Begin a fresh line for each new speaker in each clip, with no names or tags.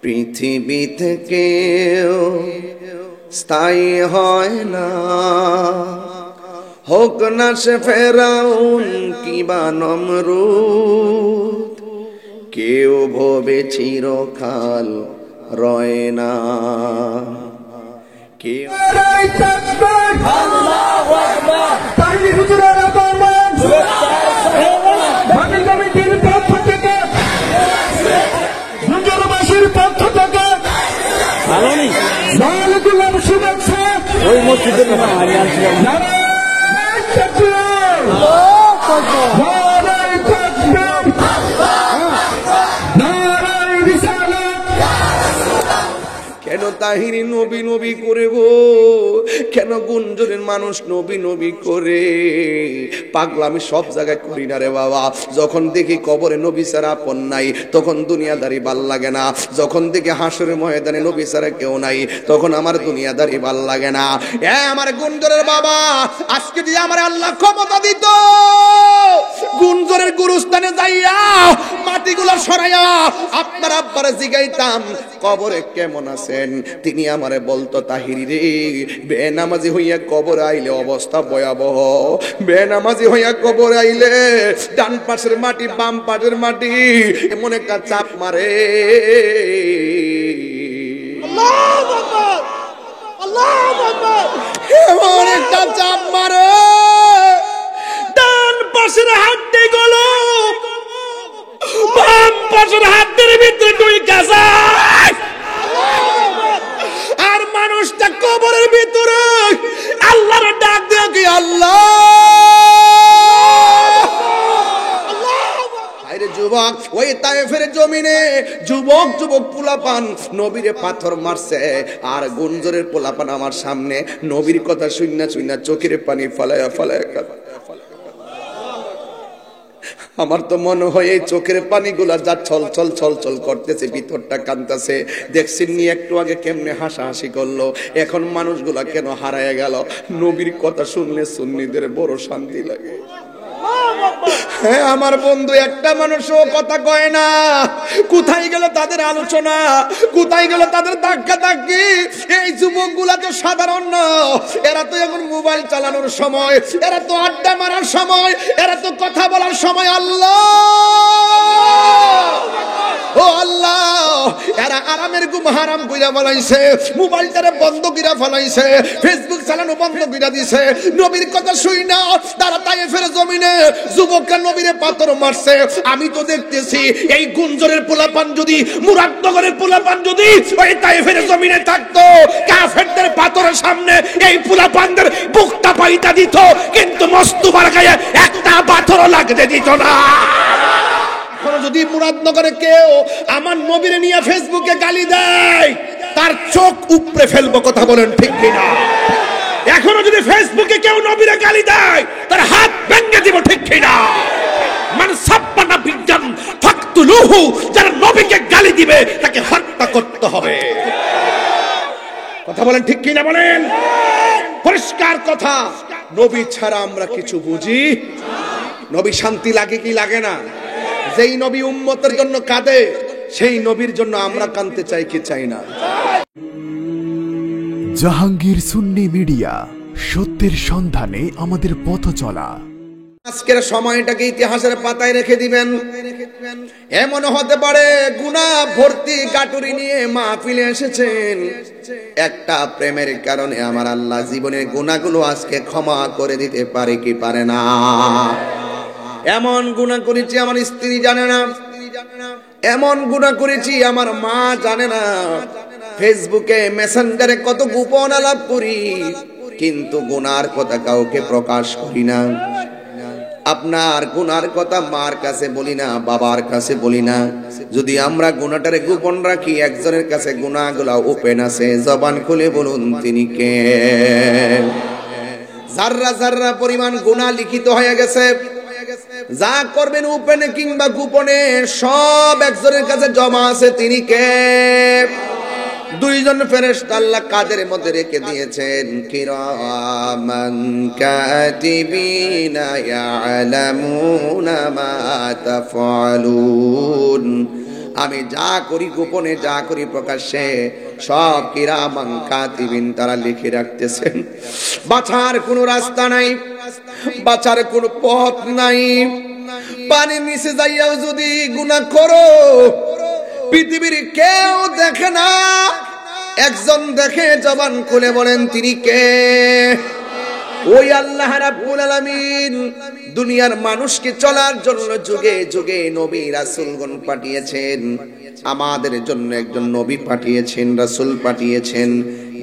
পৃথিবী থেকে স্থায়ী হয় না, হোক না সে ফেরাউন কিবা নমরুদ, কেউ ভবে চিরকাল রয় না। কেউ
ওই মসজিদের
কেন তাহিরি নবী নবী করে গো? কেন গুঞ্জনের মানুষ নবী নবী করে? পাগলা আমি সব জায়গায় করি না রে বাবা। যখন দেখি কবরে নবী ছাড়া আপন নাই, তখন দুনিয়াদারি ভাল লাগে না। যখন দেখি হাসরের ময়দানে নবী ছাড়া কেউ নাই, তখন আমার দুনিয়াদারি ভাল লাগে না। আমার গুঞ্জনের বাবা, আজকে যদি আমার আল্লাহ ক্ষমতা দিত, গুঞ্জনের গুরুস্থানে যাইয়া মাটিগুলো সরাইয়া আপনার আব্বারে জিগাইতাম কবরে কেমন আছেন, তিনি আমারে বলতো তাহিরি রে, বেনামাজি হইয়া কবর আইলে অবস্থা ভয়াবহ। বেনামাজি হইয়া কবর আইলে ডান পাশের মাটি বাম পাশের মাটি এমন একটা চাপ মারে, আল্লাহু আকবার, আল্লাহু আকবার, এমন একটা চাপ মারে, ডান পাশের হাড্ডি গুলো বাম পাশের হাড্ডির ভিতরে ঢুইকা যায়, আর মানুষটা কবরের ভিতরে আল্লাহর ডাক দিয়ে কি আল্লাহ। আরে যুবক, ওই তায়েফের জমিনে যুবক যুবক পোলাপান নবীরে পাথর মারছে, আর গুঞ্জরের পোলাপান আমার সামনে নবীর কথা শুননা শুননা চোখের পানি ফলায়া ফলায়া আমার তো মনে হয় এই চোখের পানিগুলা যা ছল ছল ছল ছল করতেছে, ভিতরটা কাঁদতেছে। দেখছেন নি একটু আগে কেমনে হাসাহাসি করলো, এখন মানুষগুলা কেন হারায় গেল? নবীর কথা শুনলে সুন্নিদের বড় শান্তি লাগে। হ্যাঁ আমার বন্ধু, একটা মানুষও কথা কয় না। কোথায় গেল তাদের আলোচনা? কোথায় গেল তাদের ধাক্কা ধাক্কি? এই যুবকগুলা তো সাধারণ না, এরা তো এখন মোবাইল চালানোর সময়, এরা তো আড্ডা মারার সময়, এরা তো কথা বলার সময়। আল্লাহ, ও আল্লাহ, এরা আরামের ঘুম হারাম কইরা ফলাইছে, মোবাইলটারে বন্ধ কইরা ফলাইছে, ফেসবুক চালানো বন্ধ কইরা দিছে। নবীর কথা শুই না তারা তায়েফের জমিনে যুবকরা নবীরে পাথর মারছে। আমি তো দেখতেছি এই গুঞ্জরের পোলাপান যদি, মুরাদনগরের পোলাপান যদি ওই তায়েফের জমিনে থাকতো, কাফেরদের পাথরের সামনে এই পোলাপানদের বুকটা পাইতা দিত, কিন্তু মস্তুবার গায়ে একটা পাথরও লাগতে দিত না। যদি মুরাদনগরে কেউ আমার নবীরে নিয়ে ফেসবুকে গালি দেয়, তার চোখ উপড়ে ফেলবো। কথা বলেন ঠিক কিনা? এখনো যদি ফেসবুকে কেউ নবীরে গালি দেয়, তার হাত ভেঙে দিব। ঠিক কিনা? মান সাব্বানা বিজান ফাকতুলুহু, যারা নবীকে গালি দিবে তাকে হত্যা করতে হবে। কথা বলেন ঠিক কিনা? বলেন পরিষ্কার কথা। নবী ছাড়া আমরা কিছু বুঝি। নবী শান্তি লাগে কি লাগে না? যেই নবী উম্মতের জন্য কাঁদে, সেই নবীর জন্য আমরা কাঁদতে চাই কি চাই না?
জাহাঙ্গীর সুন্নি মিডিয়া, সত্যের সন্ধানে আমাদের পথ চলা।
আজকের সময়টাকে ইতিহাসের পাতায় রেখে দিবেন। এমন হতে পারে গুনাহ ভর্তি কাটুরি নিয়ে মাহফিলে এসেছেন, একটা প্রেমের কারণে আমার আল্লাহ জীবনের গুনাহগুলো আজকে ক্ষমা করে দিতে পারে কি পারে না? এমন গুনাহ করেছি আমার স্ত্রী জানে না, এমন গুনাহ করেছি আমার মা জানে না। ফেসবুকে মেসেঞ্জারে কত গোপন আলাপ করি, কিন্তু গুনার কথা কাউকে প্রকাশ করি না। আপনার গুনার কথা মার কাছে বলি না, বাবার কাছে বলি না। যদি আমরা গুনাহটারে গোপন রাখি, একজনের কাছে গুনাহগুলো ওপেন আছে, জবান খুলে বলুন তিনি কে? জাররা জাররা পরিমাণ গুনাহ লিখিত হয়ে গেছে। যা করবেন ওপেনে কিংবা গোপনে সব একজনের কাছে জমা আছে, তিনি কে? দুইজন ফেরেশতা আল্লাহ কাদের মধ্যে রেখে দিয়েছেন, কিরামান কাতিবিনা ইয়ালামুনা মা তাফআলুন। আমি যা করি গোপনে, যা করি প্রকাশ্যে, সব কিরামান কাতিবিন তারা লিখে রাখতেছেন। বাঁচার কোনো রাস্তা নাই, বাঁচার কোনো পথ নাই। পানির নিচে যাইয়াও যদি গুনাহ করো, পৃথিবীর কেউ দেখে না, একজন দেখে, জবান খুলে বলেন তিনি কে? ওই আল্লাহ রাব্বুল আলামিন দুনিয়ার মানুষকে চলার জন্য যুগে যুগে নবী রাসূলগণ পাঠিয়েছেন। আমাদের জন্য একজন নবী পাঠিয়েছেন, রাসূল পাঠিয়েছেন,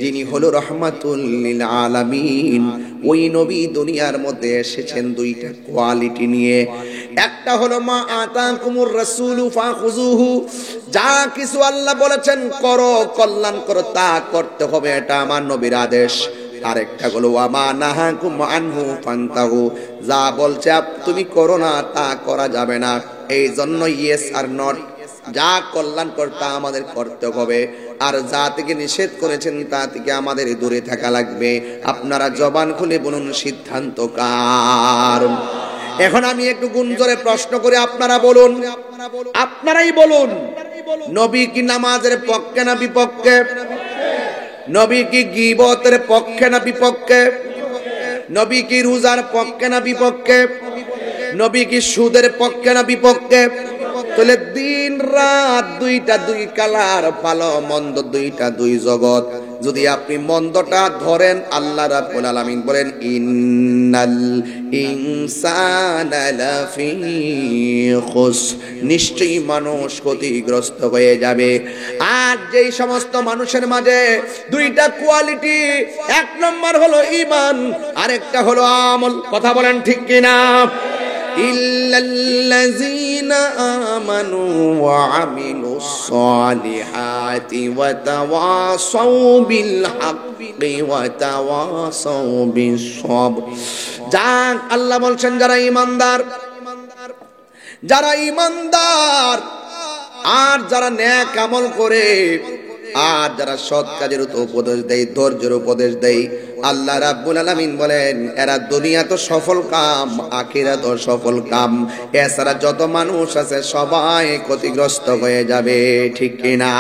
যিনি হলো রাহমাতুল লিল আলামিন। ওই নবী দুনিয়ার মধ্যে এসেছেন দুইটা কোয়ালিটি নিয়ে। একটা হলো মা আতাকুমুর রাসূলু ফাখুযুহু, যা কিছু আল্লাহ বলেছেন করো, কল্যাণ করো, তা করতে হবে, এটা আমার নবীর আদেশ। আরেকটা হলো ওয়ামা নাহাকুম আনহু ফান্তাহু, যা বলছে তুমি করো না, তা করা যাবে না। এই জন্য ইয়েস আর নট, যা কল্যাণ করতে আমাদের করতে হবে, আর যা থেকে নিষেধ করেছেন তা থেকে আমাদের দূরে থাকা লাগবে। আপনারা জবান খুলে বলুন সিদ্ধান্ত কার? এখন আমি একটু গুঞ্জরে প্রশ্ন করে আপনারা বলুন, আপনারাই বলুন, নবী কি নামাজের পক্ষে না বিপক্ষে? নবী কি গীবতের পক্ষে না বিপক্ষে? নবী কি রোজার পক্ষে না বিপক্ষে? নবী কি সুদের পক্ষে না বিপক্ষে? তাহলে দিন রাত দুইটা, দুই কালার, ভালো মন্দ দুইটা, দুই জগৎ। যদি আপনি মন্দটা ধরেন, আল্লাহ রাব্বুল আলামিন বলেন ইন্নাল ইনসানা লাফি খুসর, নিশ্চয়ই মানুষ ক্ষতিগ্রস্ত হয়ে যাবে। আর যেই সমস্ত মানুষের মাঝে দুইটা কোয়ালিটি, এক নম্বর হলো ঈমান, আরেকটা হলো আমল। কথা বলেন ঠিক কিনা? ইল্লাল্লাযীনা আমানু ওয়া আমিলুস সালিহাতি ওয়া তাওয়াসাউ বিল হাক্কি ওয়া তাওয়াসাউ বিস সবর। যাক, আল্লাহ বলছেন যারা ঈমানদার, যারা ঈমানদার আর যারা নেক আমল করে, আর যারা সৎ কাজের উপদেশ দেয়, ধৈর্যের উপদেশ দেয়, আল্লাহ রাব্বুল আলামিন বলেন এরা দুনিয়া তো সফল কাম, আখিরাত তো সফল কাম। এছাড়া যত মানুষ আছে সবাই ক্ষতিগ্রস্ত হয়ে যাবে। ঠিক কিনা?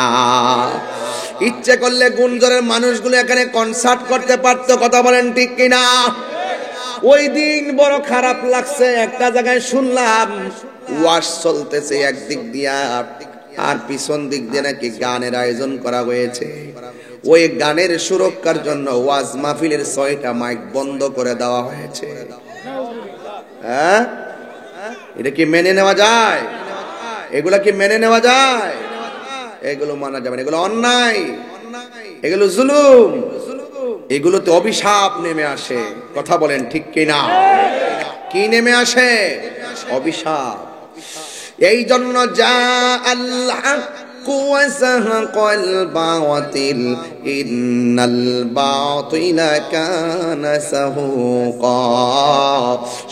ইচ্ছে করলে গুঞ্জরের মানুষগুলো এখানে কনসার্ট করতে পারতো। কথা বলেন ঠিক কিনা? ওই দিন বড় খারাপ লাগছে, একটা জায়গায় শুনলাম ওয়াজ চলতেছে একদিক দিয়া, আর পিছন দিক দিয়ে নাকি গানের আয়োজন করা হয়েছে। ওই গানের সুরক্ষার জন্য ওয়াজ মাহফিলের 6টা মাইক বন্ধ করে দেওয়া হয়েছে। হ্যাঁ, এটা কি মেনে নেওয়া যায়? এগুলা কি মেনে নেওয়া যায়? এগুলো মানা যাবে না, এগুলো অন্যায়, এগুলো জুলুম, এগুলোতে অভিশাপ নেমে আসে। কথা বলেন ঠিক কিনা? কি নেমে আসে? অভিশাপ। এই জন্য যা আল্লাহ ওয়াসাহাকাল বাতিল ইন্নাল বাতিলা কানা সাহুকা,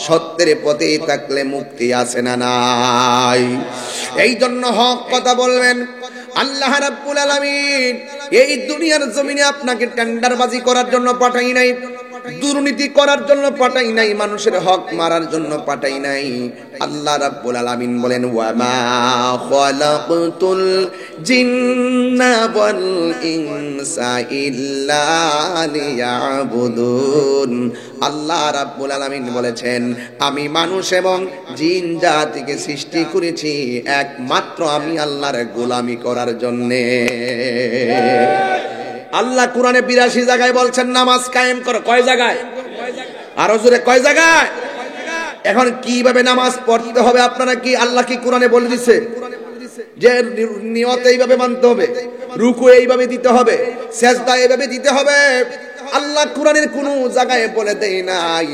সত্যের পথে থাকলে মুক্তি আছে না নাই? এই জন্য হক কথা বলবেন। আল্লাহ রাব্বুল আলামিন এই দুনিয়ার জমিনে আপনাকে টেন্ডারবাজি করার জন্য পাঠাই নাই, দুর্নীতি করার জন্য পাঠাই নাই, মানুষের হক মারার জন্য পাঠাই নাই। আল্লাহ রাব্বুল আলামিন বলেন ওয়া মা খালাকতুল জিন্না ওয়াল ইনসা ইল্লা লিয়াবুদুন। আল্লাহ রাব্বুল আলামিন বলেছেন আমি মানুষ এবং জিন জাতিকে সৃষ্টি করেছি একমাত্র আমি আল্লাহর গোলামি করার জন্যে। আল্লাহ কোরআনে 82 জায়গায় বলছেন নামাজ কায়েম করো। কয় জায়গায়? আরো জোরে কয় জায়গায়? এখন কিভাবে নামাজ পড়তে হবে আপনারা কি আল্লাহ কি কোরআনে বলে দিছে যে নিয়ত এইভাবে মানতে হবে, রুকু এইভাবে দিতে হবে, সিজদা এইভাবে দিতে হবে? আল্লাহ কোরআনের কোন জায়গায় বলে দেয় নাই।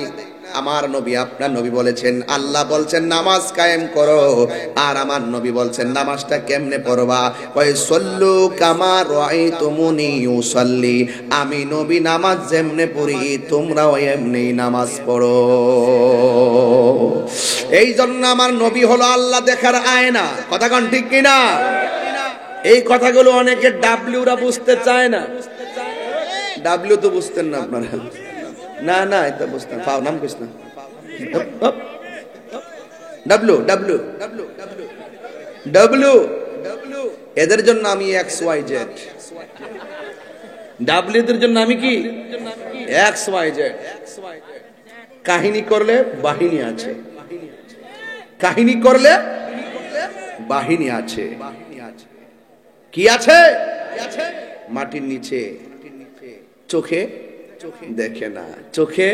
আমার নবী আপনার নবী বলেছেন, আল্লাহ বলছেন নামাজ কায়েম করো, আর আমার নবী বলছেন নামাজটা কেমনে পড়বা? ওই সল্লু কামা রাআইতুমুনি ইউসাল্লি, আমি নবী নামাজ যেমনে পড়ি তোমরাও এমনি নামাজ পড়ো। এই জন্য আমার নবী হলো আল্লাহ দেখার আয়না। কথা কোন ঠিক কিনা? এই কথাগুলো অনেকে ডাব্লিউরা বুঝতে চায় না। ডাব্লিউ তো বুঝতেন না আপনারা? না না, এটা বুঝতেন। পাও নাম কইছ না। ডাব্লিউ ডাব্লিউ ডাব্লিউ এদের জন্য আমি XYZ, ডাব্লিউদের জন্য আমি কি XYZ। কাহিনী করলে বাহিনী আছে, কাহিনী করলে বাহিনী আছে। কি আছে? মাটির নিচে, চোখে দেখে না, চোখে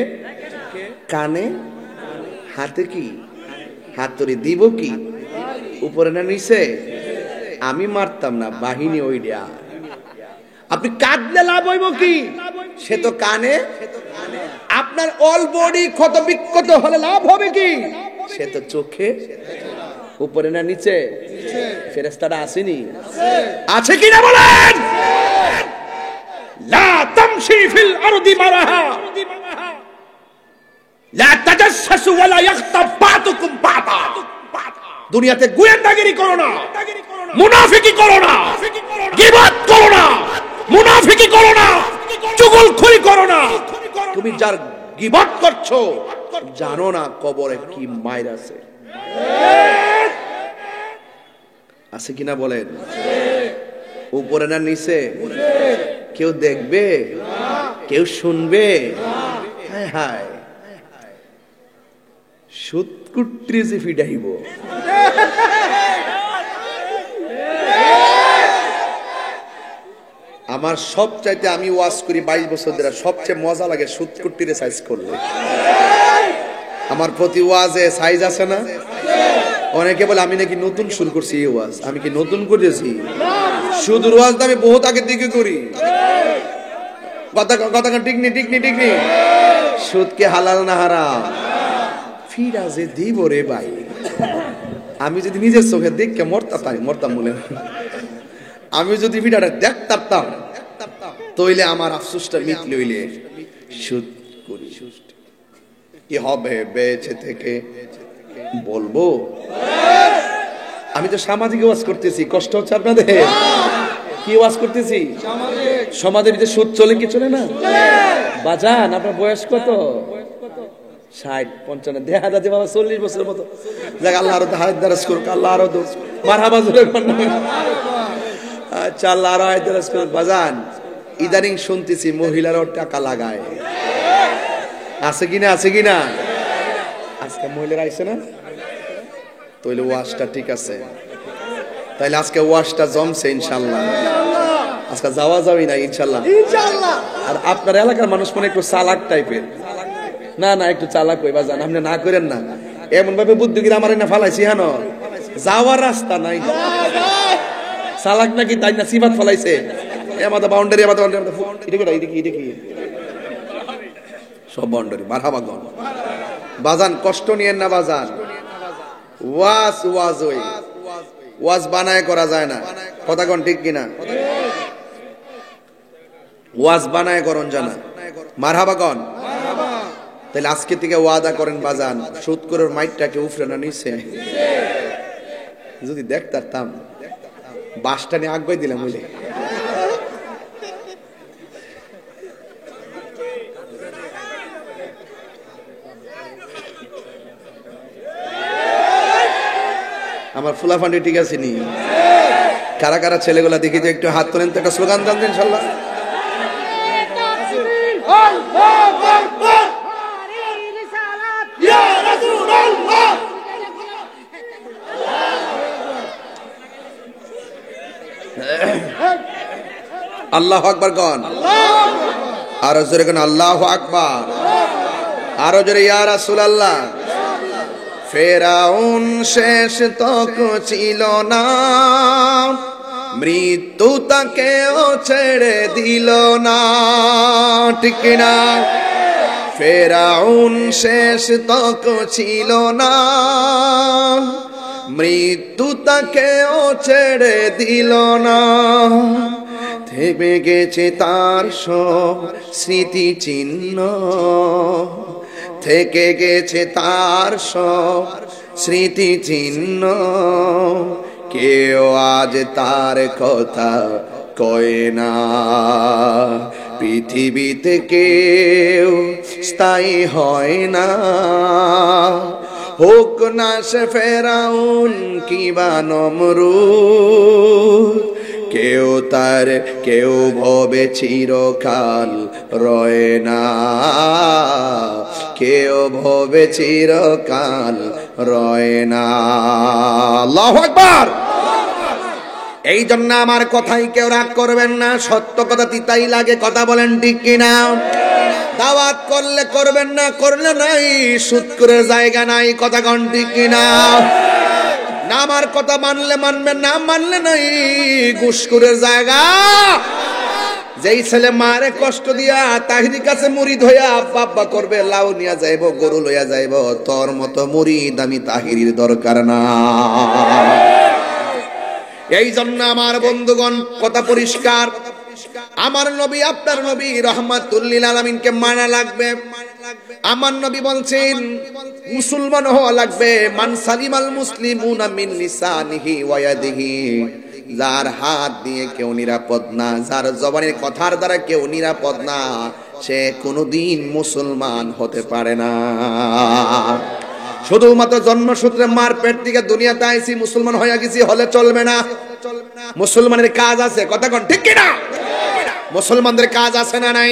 কানে, হাতে কি হাতুড়ি দিব কি উপরে না নিচে? আমি মারতাম না, বাহিনী ওইটা। আপনি কাঁদলে লাভ হইব কি? সে তো কানে। আপনার অল বডি ক্ষত বিক্ষত হলে লাভ হবে কি? সে তো চোখে, উপরে না নিচে? ফেরেশতাটা আসেনি? আছে কি না বলেন? লা তামশি ফিল আরদি মারাহা লা তাজাসসু ওয়ালা ইয়াগতাব বাতুকুম বাতা। দুনিয়াতে গোয়েন্দাগিরি করো না, মুনাফিকি করো না, গীবত করো না, মুনাফিকি করো না, চুগলখড়ি করো না। তুমি যার গীবত করছো জানো না কবরে কি মাইর আছে। আছে কিনা বলেন? উপরে না নিচে? কেউ দেখবে? কেউ শুনবে? হায় হায়, সুৎকুট্রি যে ফিডাইব। আমার সবচাইতে, আমি ওয়াজ করি 22 বছর ধরে, সবচেয়ে মজা লাগে সুৎকুট্টিরে সাইজ করলে। আমার প্রতি ওয়াজে সাইজ আছে না? অনেকে বলে আমি নাকি নতুন শুরু করছি এই ওয়াজ। আমি কি নতুন করেছি? শুধু ওয়াজ আমি বহুত আগের দিকে করি। কথা কথা ঠিক নি, ঠিক নি, ঠিক নি। সুদকে হালাল না হারাম? ফিরাজে দিব রে ভাই। আমি যদি নিজের চোখে দেখে মরতাম বলে, আমি যদি ভিডিওটা দেখতাম তইলে আমার আফসোসটা মিট লইলে। সুদ করি, কি হবে বেঁচে থেকে বলবো? আমি তো সামাজিক ওয়াজ করতেছি, কষ্ট হচ্ছে আপনাদের? কি ওয়াজ করতেছি? সমাজের ভিতরে সুদ চলে কি চলে না? বাজান আপনার বয়স কত? 60, 55, দেখা যাচ্ছে বাবা 40 বছরের মতো। দেখ আল্লাহ আরো হায়াত দারাজ করুক, আল্লাহ আরো মারহাবা জোরে বলেন। আচ্ছা, আল্লাহ আরো হায়াত দারাজ করুক। বাজান ইদানিং শুনতেছি মহিলারাও টাকা লাগায়। আছে কিনা? আছে কিনা? আজকে মহিলারা আইছে না? তাইলে ওয়াজটা ঠিক আছে, তাইলে আজকে ওয়াজটা জমছে ইনশাআল্লাহ। আজকে যাওয়া যাবে না ইনশাআল্লাহ। আর আপনার এলাকার মানুষ মনে একটু চালাক টাইপের। না না, একটু চালাক হইবা জান, আপনি না করেন না। এমন ভাবে বুদ্ধিগিরি আমার না ফালাইছি, হ্যাঁ যাওয়ার রাস্তা নাই। চালাক নাকি তাই না সিফাত ফালাইছে। আমাদের বাউন্ডারি, আমাদের এটা কি সব বাউন্ডারি। মারহাবা গন বাজান, কষ্ট নিয়েন না বাজান। ওয়াজ ওয়াজ ওই ওয়াজ বানায় করা যায় না। কথা কোন ঠিক কিনা? ওয়াজ বানায় করন জানা। মারহাবা গন। তাহলে আজকে থেকে ওয়াদা করেন বাজান, সুদ করে মাইকটাকে উফরে না নিছে। যদি দেখতাম বাসটা নিয়ে আগুয়ে দিলাম বুঝলে। আমার ফুলাফান্ডি ঠিক আছে নি? কারা কারা ছেলেগুলা দেখি যে একটু হাত তোলেন তো, একটা স্লোগান দেন ইনশাআল্লাহ। আল্লাহু আকবার গন। আরো জোরে গন আল্লাহু আকবার। আরো জোরে ইয়া রাসূলুল্লাহ। ফেরাউন শেষ তক ছিল না, মৃত্যু তাকেও ছেড়ে দিল না, ঠিক না? ফেরাউন শেষ তক ছিল না, মৃত্যু তাকেও ছেড়ে দিল না। থেমে গেছে তার সব স্মৃতি চিহ্ন, থেকে গেছে তার সব স্মৃতি চিহ্ন। কেউ আজ তার কথা কয় না, পৃথিবীতে কেউ স্থায়ী হয় না। হোক না সে ফেরাউন কিবা নমরুদ, কেউ ভবে চিরকাল রয় না, কেউ ভবে চিরকাল রয় না। আল্লাহু আকবার। এই জন্য আমার কথাই কেউ রাগ করবেন না, সত্য কথা তিতাই লাগে, কথা বলেন ঠিক কিনা? দাওয়াত করলে করবেন, না করলে নাই, সুদ করে জায়গা নাই, কথা কন ঠিক কিনা? না আমার কথা মানলে মানবেন, না মানলে নাই, ঘুষখোরের জায়গা। যেই ছেলে মারে কষ্ট দিয়া তাহিরি কাছে মুরিদ হইয়া আব্বা আব্বা করবে, লাউ নিয়া যাইব, গরু লইয়া যাইব, তোর মতো মুরিদ আমি তাহিরির দরকার না। এই জন্য আমার বন্ধুগণ কথা পরিষ্কার, আমার নবী আপনার নবী রাহমাতুল লিল আলামিনকে মানা লাগবে। আমার নবী বলছেন মুসলমান হওয়া লাগবে মান সালিমাল মুসলিমুনা মিন লিসানিহি ওয়া ইয়াদিহি, যার হাত দিয়ে কেউ নিরাপদ না, যার জবানের কথার দ্বারা কেউ নিরাপদ না, সে কোনোদিন মুসলমান হতে পারে না। শুধুমাত্র জন্মসূত্রে মার পেট থেকে দুনিয়াতে আইছি মুসলমান হয়ে গেছি হলে চলবে না। মুসলমানের কাজ আছে, কথা কোন ঠিক কিনা? মুসলমানদের কাজ আছে না নাই?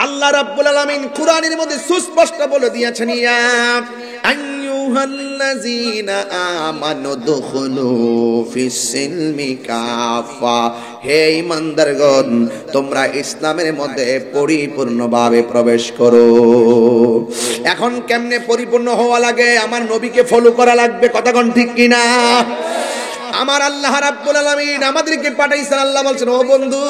আল্লাহ রাব্বুল আলামিন কুরআনের মধ্যে সুস্পষ্ট বলে দিয়েছেন, ইয়া আইয়ুহাল্লাযীনা আমানু দুখুলু ফিস-সিলমি কাফা, হে ঈমানদারগণ তোমরা ইসলামের মধ্যে পরিপূর্ণভাবে প্রবেশ করো। এখন কেমনে পরিপূর্ণ হওয়া লাগে? আমার নবীকে ফলো করা লাগবে, কথা কোন ঠিক কিনা? আমার আল্লাহ রাব্বুল আলামিন আমাদেরকে পাঠাইছেন, আল্লাহ বলছেন ও বন্ধু,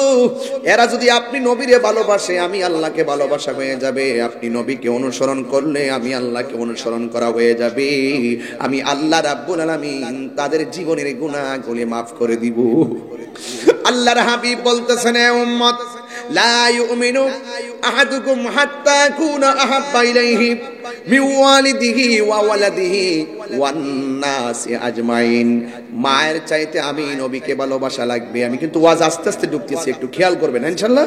এরা যদি আপনি নবীরে ভালোবাসে আমি আল্লাহকে ভালোবাসা হয়ে যাবে, আপনি নবীকে অনুসরণ করলে আমি আল্লাহকে অনুসরণ করা হয়ে যাবে। আমি আল্লাহ রাব্বুল আলামিন তাদের জীবনের গুনাহগুলি মাফ করে দিব। আল্লাহর হাবিব বলতেছেন, এ উম্মত লা ইউমিনু আহাদুকুম হাত্তা কুনা আহাব্বা ইলাইহি মিন ওয়ালিদিহি ওয়া ওয়ালাদিহি ওয়ান নাসি আজমাইন। মায়ের চাইতে আমি নবীকে ভালোবাসা লাগবে। আমি কিন্তু ওয়াজ আস্তে আস্তে ঢুকতেছি, একটু খেয়াল করবেন ইনশাআল্লাহ।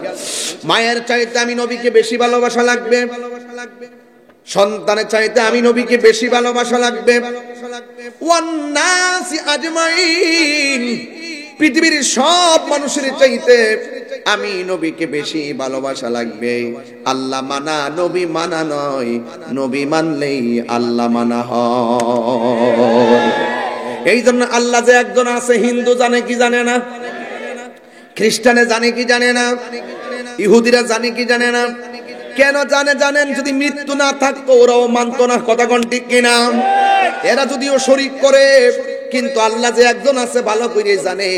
মায়ের চাইতে আমি নবীকে বেশি ভালোবাসা লাগবে, সন্তানের চাইতে আমি নবীকে বেশি ভালোবাসা লাগবে, ওয়ান নাসি আজমাইন, পৃথিবীর সব মানুষের চাইতে আমি নবীকে বেশি ভালোবাসা লাগবে। আল্লাহ মানা নবী মানা নয়, নবী মানলেই আল্লাহ মানা হয়। এই জন্য আল্লাহ যে একজন আছে, হিন্দু জানে কি জানে না, খ্রিস্টানে জানে কি জানে না, ইহুদিরা জানে কি জানে না? কেন জানে জানেন? যদি মৃত্যু না থাকতো ওরাও মানতো না, কথা কোন ঠিক কিনা? এরা যদিও শরীক করে, কিন্তু আল্লাহ যে একজন আছে ভালো করে জানে,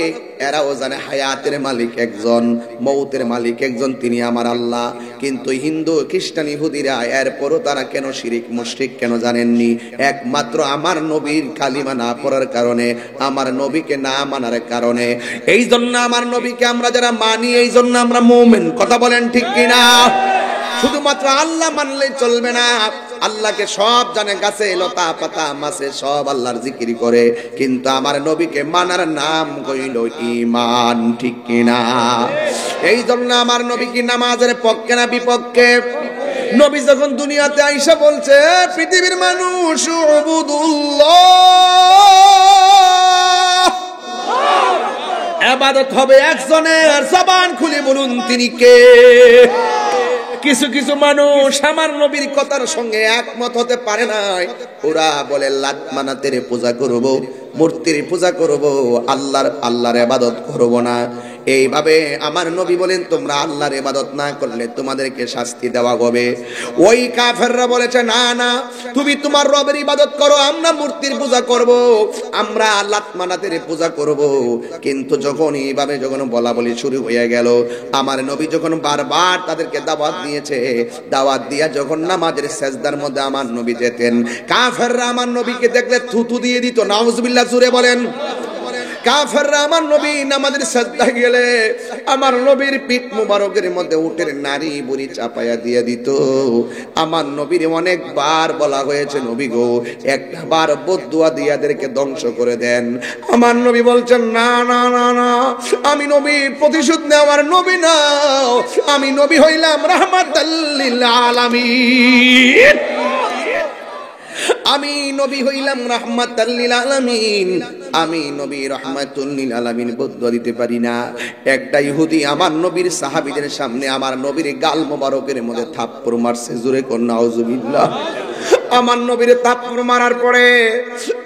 এরাও জানে হায়াতের মালিক একজন, মৌতের মালিক একজন, তিনি আমার আল্লাহ। কিন্তু হিন্দু খ্রিস্টান ইহুদিরা এরপরও তারা কেন শিরিক মুশরিক কেন জানেননি? একমাত্র আমার নবীর কালিমা না পড়ার কারণে, আমার নবীকে না মানার কারণে। এই জন্য আমার নবীকে আমরা যারা মানি, এই জন্য আমরা মুমিন, কথা বলেন ঠিক কিনা? শুধুমাত্র আল্লাহ মানলেই চলবে না, আল্লাহকে সব জানে, গাছে লতা পাতা মাছে সব আল্লাহর জিকির করে, কিন্তু আমার নবীকে মানার নাম কইল ঈমান, ঠিক কিনা? এই জন্য আমার নবী কি নামাজের পক্ষে না বিপক্ষে? নবী যখন দুনিয়াতে আইসা বলছে পৃথিবীর মানুষ উবুদুল্লাহ, ইবাদত হবে একজনের, জবান খুলে বলুন তিনি কে? কিছু কিছু মানুষ আমার নবীর কথার সঙ্গে একমত হতে পারে না, ওরা বলে লাত মানাতের পূজা করব, মূর্তির পূজা করব, আল্লাহর ইবাদত করব না। এইভাবে আমার নবী বলেন তোমরা আল্লাহর ইবাদত না করলে তোমাদেরকে শাস্তি দেওয়া হবে। ওই কাফেররা বলেছে না না, তুমি তোমার রবের ইবাদত করো, আমরা মূর্তির পূজা করব, আমরা লাত মানাতের পূজা করব। কিন্তু যখন এইভাবে যখন বলা বলি শুরু হয়ে গেল, আমার নবী যখন বারবার তাদেরকে দাওয়াত দিয়েছে, দাওয়াত দিয়া যখন নামাজের সেজদার মধ্যে আমার নবী যেতেন, কাফেররা আমার নবীকে দেখলে থুতু দিয়ে দিত, নাউজুবিল্লাহ জুড়ে বলেন। কাফেররা আমার নবী নামাজের সাজদা গেলে আমার নবীর পিঠ মুবারকের মধ্যে উটের নারী বুড়ি চাপায়া দিয়ে দিত। আমার নবীর অনেকবার বলা হয়েছে নবী গো একটা বার বদদুয়া দিয়ে এদেরকে ধ্বংস করে দেন। আমার নবী বলছেন না না না না, আমি নবীর প্রতিশোধ নেওয়ার নবী না, আমি নবী হইলাম রাহমাতাল লিল আলামিন। আমি নবী হইলাম রাহমাতাল লিল আলামিন, আমি নবী রাহমাতুল লিল আলামিন বদুয়া দিতে পারি না। একটা ইহুদি আমার নবীর সাহাবীদের সামনে আমার নবীর গাল মোবারকের মধ্যে থাপ্পড় মারছে, জোরে কোন নাউজুবিল্লাহ। আমার নবীর থাপ্পড় মারার পরে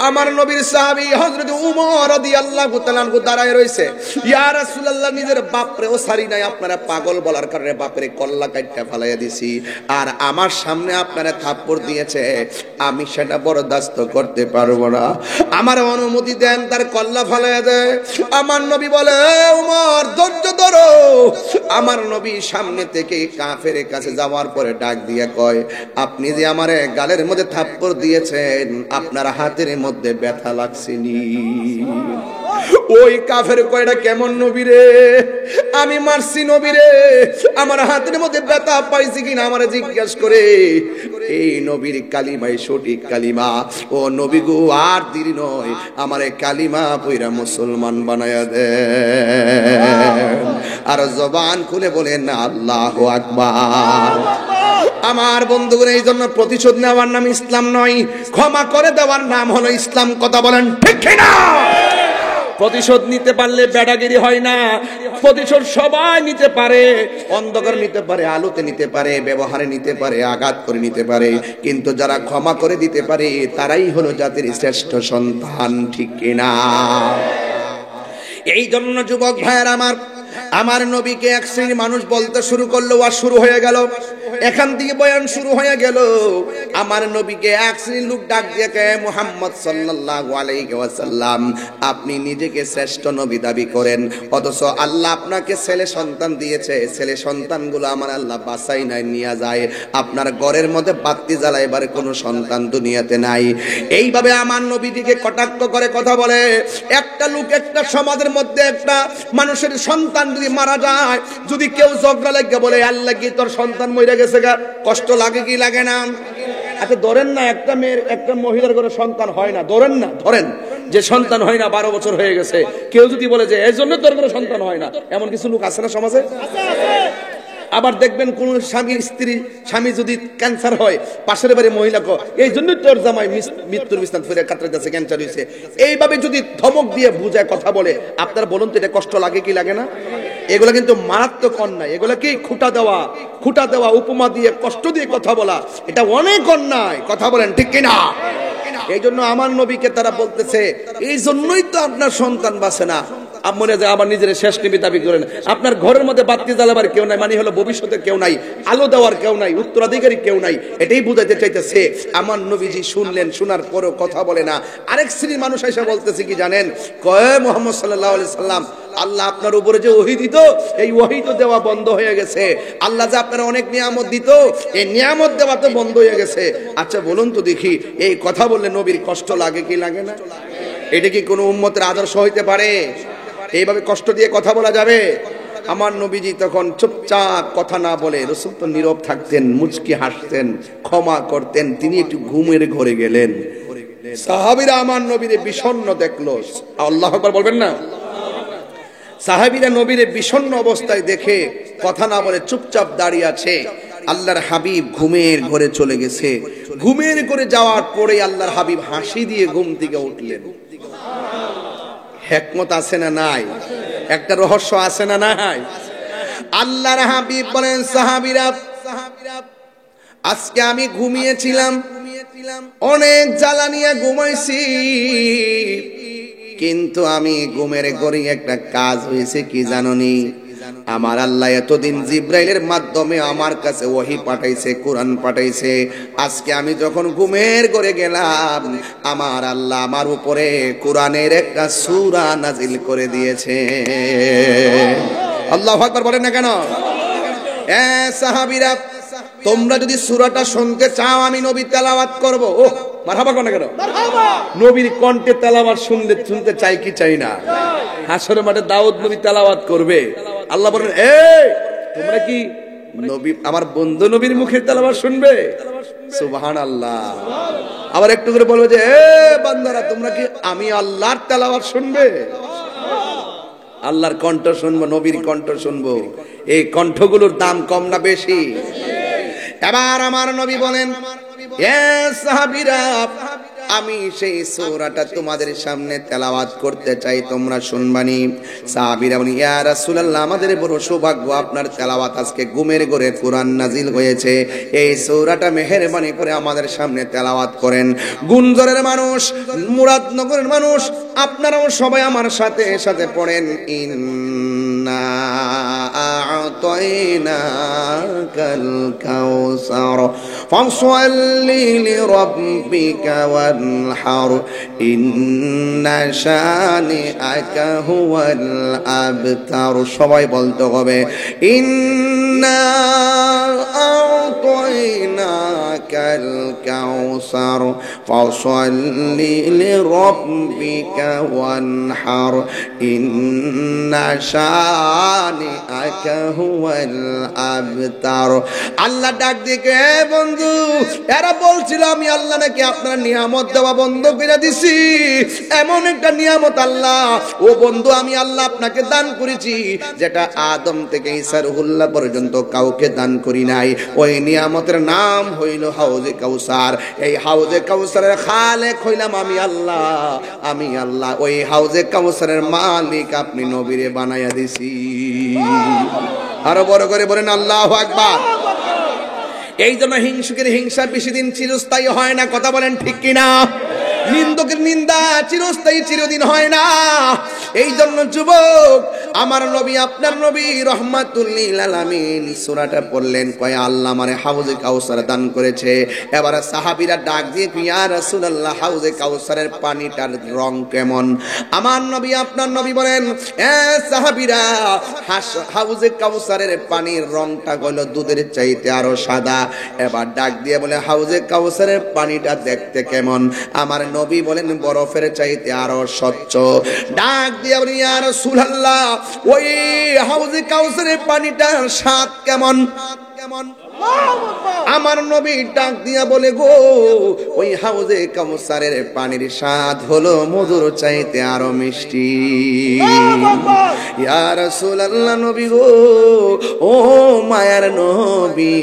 আমার নবীর সাহাবী হযরত উমর রাদিয়াল্লাহু তাআলা আনহু দাঁড়ায় রইছে। ইয়া রাসূলুল্লাহ, নিজের বাপরেও ছাড়ি নাই, আপনারা পাগল বলার কারণে বাপরে কল্লা কাটটা ফালাইয়া দিছি, আর আমার সামনে আপনারা থাপ্পড় দিয়েছে, আমি সেটা বরদাস্ত করতে পারবো না, আমার অনুমতি দেন, তার কল্লা ফালাইয়া দেয়। আমার নবী বলে, উমর ধৈর্য ধরো। আমার নবী সামনে থেকে কাফেরের কাছে যাওয়ার পরে ডাক দিয়ে কয়, আপনি যে আমারে গালের মধ্যে থাপ্পড় দিয়েছেন, আপনার হাতের মধ্যে ব্যথা লাগছেনি? ওই কাফের কয়টা কেমন নবী রে, আমি মারছি নবী রে, আমার হাতের মধ্যে ব্যথা পাইছি কিনা আমারে জিজ্ঞাসা করে। এই নবীর কালিমাই সঠিক কালিমা। ও নবী গো, আর দেরি নয়, আমারে কালিমা পয়রা মুসলমান বানায়া দেন। আর জবান খুলে বলেন আল্লাহু আকবার। আমার বন্ধুগণ, এই জন্য প্রতিশোধ নেওয়ার নাম ইসলাম নয়, ক্ষমা করে দেওয়ার নাম হলো ইসলাম। কথা বলেন ঠিক কিনা? প্রতিশোধ নিতে পারলে বেড়াগিরি হয় না। প্রতিশোধ সবাই নিতে পারে, অন্ধকার নিতে পারে, আলোতে নিতে পারে, ব্যবহারে নিতে পারে, আঘাত করে নিতে পারে, কিন্তু যারা ক্ষমা করে দিতে পারে তারাই হলো জাতির শ্রেষ্ঠ সন্তান। ঠিক কিনা? এই জন্য যুবক ভাইয়ের আমার নবীকে এক শ্রেণীর মানুষ বলতে শুরু করলো, আর শুরু হয়ে গেল, এখান থেকে বয়ান শুরু হয়ে গেল। আমার নবীকে এক শ্রেণীর লোক ডাক দিয়ে কে, মুহাম্মদ সাল্লাল্লাহু আলাইহি ওয়াসাল্লাম, আপনি নিজেকে শ্রেষ্ঠ নবী দাবি করেন, অথচ আল্লাহ আপনাকে ছেলে সন্তান দিয়েছে, ছেলে সন্তানগুলো আমার আল্লাহ বাঁচাই নাই, নিয়ে যায়। আপনার ঘরের মধ্যে বাতি জ্বালাইবার কোনো সন্তান দুনিয়াতে নাই। এইভাবে আমার নবীটিকে কটাক্ষ করে কথা বলে। একটা লোক একটা সমাজের মধ্যে একটা মানুষের সন্তান যদি মারা যায়, যদি কেউ ঝগড়া লাগিয়ে বলে, আল্লাহ কি তোর সন্তান মরে গেছে গা, কষ্ট লাগে কি লাগে না? আচ্ছা ধরেন না, একটা মেয়ের একটা মহিলার ঘরে সন্তান হয় না, ধরেন না, ধরেন যে সন্তান হয় না, 12 বছর হয়ে গেছে, কেউ যদি বলে যে এই জন্য তোর ঘরে সন্তান হয় না, এমন কিছু লোক আছে না সমাজে? আবার দেখবেন কোন স্বামী যদি ক্যান্সার হয়, পাশের বাড়ি মহিলা এই জন্য তোর জামাই মৃত্যুর বিছানা ফিরে কাতরে যাচ্ছে, ক্যান্সার হয়েছে, এইভাবে যদি ধমক দিয়ে বুঝায় কথা বলে, আপনারা বলুন তো এটা কষ্ট লাগে কি লাগে না? এগুলা কিন্তু মারাত্মক অন্যায়। এগুলা কি খুঁটা দেওয়া, উপমা দিয়ে, কষ্ট দিয়ে কথা বলা, এটা অনেক অন্যায়। কথা বলেন ঠিক কিনা? এই জন্য আমার নবীকে তারা বলতেছে, এই জন্যই তো আপনার সন্তান বাঁচে না। মনে যায় আবার নিজের শেষ নবী দাবি করেন। আপনার ঘরের মধ্যে বাতি জ্বালাবার কেউ নাই, মানে হলো ভবিষ্যতে কেউ নাই, আলো দেওয়ার কেউ নাই, উত্তরাধিকারী কেউ নাই, এটাই বুঝাইতে চাইতেছে। আমার নবীজি শুনলেন, শোনার পরেও কথা বলে না। আরেক শ্রেণীর মানুষ এসে বলতেছে কি জানেন, কয় মুহাম্মদ সাল্লাল্লাহু আলাইহি সাল্লাম, আল্লাহ আপনার উপরে যে ওহী দিত, এই ওহী তো দেওয়া বন্ধ হয়ে গেছে। আল্লাহ যে আপনার অনেক নিয়ামত দিত, এই নিয়ামত দেওয়া তো বন্ধ হয়ে গেছে। আচ্ছা বলুন তো দেখি, এই কথা বললে নবীর কষ্ট লাগে কি লাগে না? এটা কি কোনো উম্মতের আদর্শ হইতে পারে? এইভাবে কষ্ট দিয়ে কথা বলা যাবে? আমার নবীজি তখন চুপচাপ কথা না বলে, রাসূল তো নীরব থাকতেন, মুচকি হাসতেন, ক্ষমা করতেন। তিনি একটু ঘুমের ঘরে গেলেন। সাহাবীরা আমার নবীরে বিষণ্ণ দেখলো। আল্লাহু আকবার বলবেন না? সাহাবীরা নবীরে বিষণ্ণ অবস্থায় দেখে কথা না বলে চুপচাপ দাঁড়িয়ে আছে। আল্লাহর হাবিব ঘুমের ঘরে চলে গেছে। ঘুমের ঘরে যাওয়ার পরে আল্লাহর হাবিব হাসি দিয়ে ঘুম থেকে উঠলেন। হিকমত আছে না নাই? একটা রহস্য আছে না নাই? আল্লাহর হাবিব বলেন, সাহাবীরা আজকে আমি ঘুমিয়েছিলাম, অনেক জ্বালা নিয়ে ঘুমাইছি, কিন্তু আমি ঘুমের ঘরে একটা কাজ হয়েছে কি জানোনি? আমার আল্লাহ এতদিন জিব্রাইলের মাধ্যমে আমার কাছে ওহী পাঠাইছে, কোরআন পাঠাইছে। আজকে আমি যখন ঘুমের ঘরে গেলাম, আমার আল্লাহ আমার উপরে কোরআনের একটা সূরা নাজিল করে দিয়েছে। আল্লাহু আকবার বলেন না কেন? সাহাবীরা, তোমরা যদি সূরাটা শুনতে চাও, আমি নবী তেলাওয়াত করব। ও মারহাবা কোন কেন? নবীর কণ্ঠে তেলাওয়াত শুনতে চাই কি চাই না? হাসরের মাঠে দাউদ নবী তেলাওয়াত করবে। আল্লাহ বলেন, এই তোমরা কি নবী আমার বন্ধু নবীর মুখের তেলাওয়াত শুনবে? সুবহানাল্লাহ। আবার একটু করে বলবে যে, এ বান্দারা, তোমরা কি আমি আল্লাহর তেলাওয়াত শুনবে? আল্লাহর কণ্ঠ শুনবো, নবীর কণ্ঠ শুনবো। এই কণ্ঠগুলোর দাম কম না বেশি? এবার আমার নবী বলেন, এ সাহাবীরা, আমি সেই সূরাটা তোমাদের সামনে তেলাওয়াত করতে চাই, তোমরা শুনবানি। সাহাবীরা বলেন, ইয়া রাসূলুল্লাহ, আমাদের বড় সৌভাগ্য, আপনার তেলাওয়াত আজকে ঘুমের ঘরে কোরআন নাজিল হয়েছে, এই সূরাটা মেহেরবানি করে আমাদের সামনে তেলাওয়াত করেন। গুঞ্জরের মানুষ, মুরাদনগরের মানুষ, আপনারাও সবাই আমার সাথে সাথে পড়েন, ইন্না আ'তাইনাকাল কাউসার ফাসল্লি লিরাব্বিকা ওয়ানহার ইন্না শানিআকা হুয়াল আবতার। সবাই বলতে হবে, ইন্না আ'তাইনাকাল কাউসার ফাসল্লি লিরাব্বিকা ওয়ানহার ইন্না শানিআকা হুয়াল আবতার। আল্লাহ ডাক দিকে, বন্ধু, এরা বলছিল আমি আল্লাহ নাকি আপনার নিয়ামত দেওয়া বন্ধ করে দিছি। এমন একটা নিয়ামত আল্লাহ, ও বন্ধু, আমি আল্লাহ আপনাকে দান করেছি যেটা আদম থেকে ঈসা রুহুল্লাহ পর্যন্ত কাউকে দান করি নাই। ওই নিয়ামতের নাম হইল হাউজে কাউসার। এই হাউজে কাউসারের খালেক হইলাম আমি আল্লাহ। আমি আল্লাহ ওই হাউজে কাউসারের মালিক আপনি নবীরে বানাইয়া দিছি। আরো বড় করে বলেন আল্লাহু আকবার। এই জন্য হিংসুকের হিংসা বেশি দিন চিরস্থায়ী হয় না, কথা বলেন ঠিক কিনা? নিন্দকের নিন্দা চিরস্থায়ী চিরদিন হয় না। এই জন্য যুবক, আমার নবী, আপনার নবী রহমাতুল লিল আলামিন সূরাটা পড়লেন, কয় আল্লাহ আমারে হাউজে কাউসার দান করেছে। এবারে সাহাবীরা ডাক দিয়ে, ইয়া রাসূলুল্লাহ, হাউজে কাউসারের পানিটার রং কেমন? আমার নবী, আপনার নবী বলেন, এ সাহাবীরা, হাউজে কাউসারের পানির রংটা হলো দুধের চাইতে আরো সাদা। এবার ডাক দিয়ে বলে, হাউজে কাউসারের পানিটা দেখতে কেমন? আমার নবী বলেন, বরফের চাইতে আরো স্বচ্ছ। ডাক দিয়ে বলে, ইয়া রাসূলুল্লাহ, ওই হাউজে কাউসারের পানিটার স্বাদ কেমন? আমার নবী ডাক দিয়া বলে, গো, ওই হাউজে কাউসারের পানির স্বাদ হলো মধুর চাইতে আরো মিষ্টি। ইয়া রাসূলুল্লাহ, নবী গো, ও মায়ার নবী,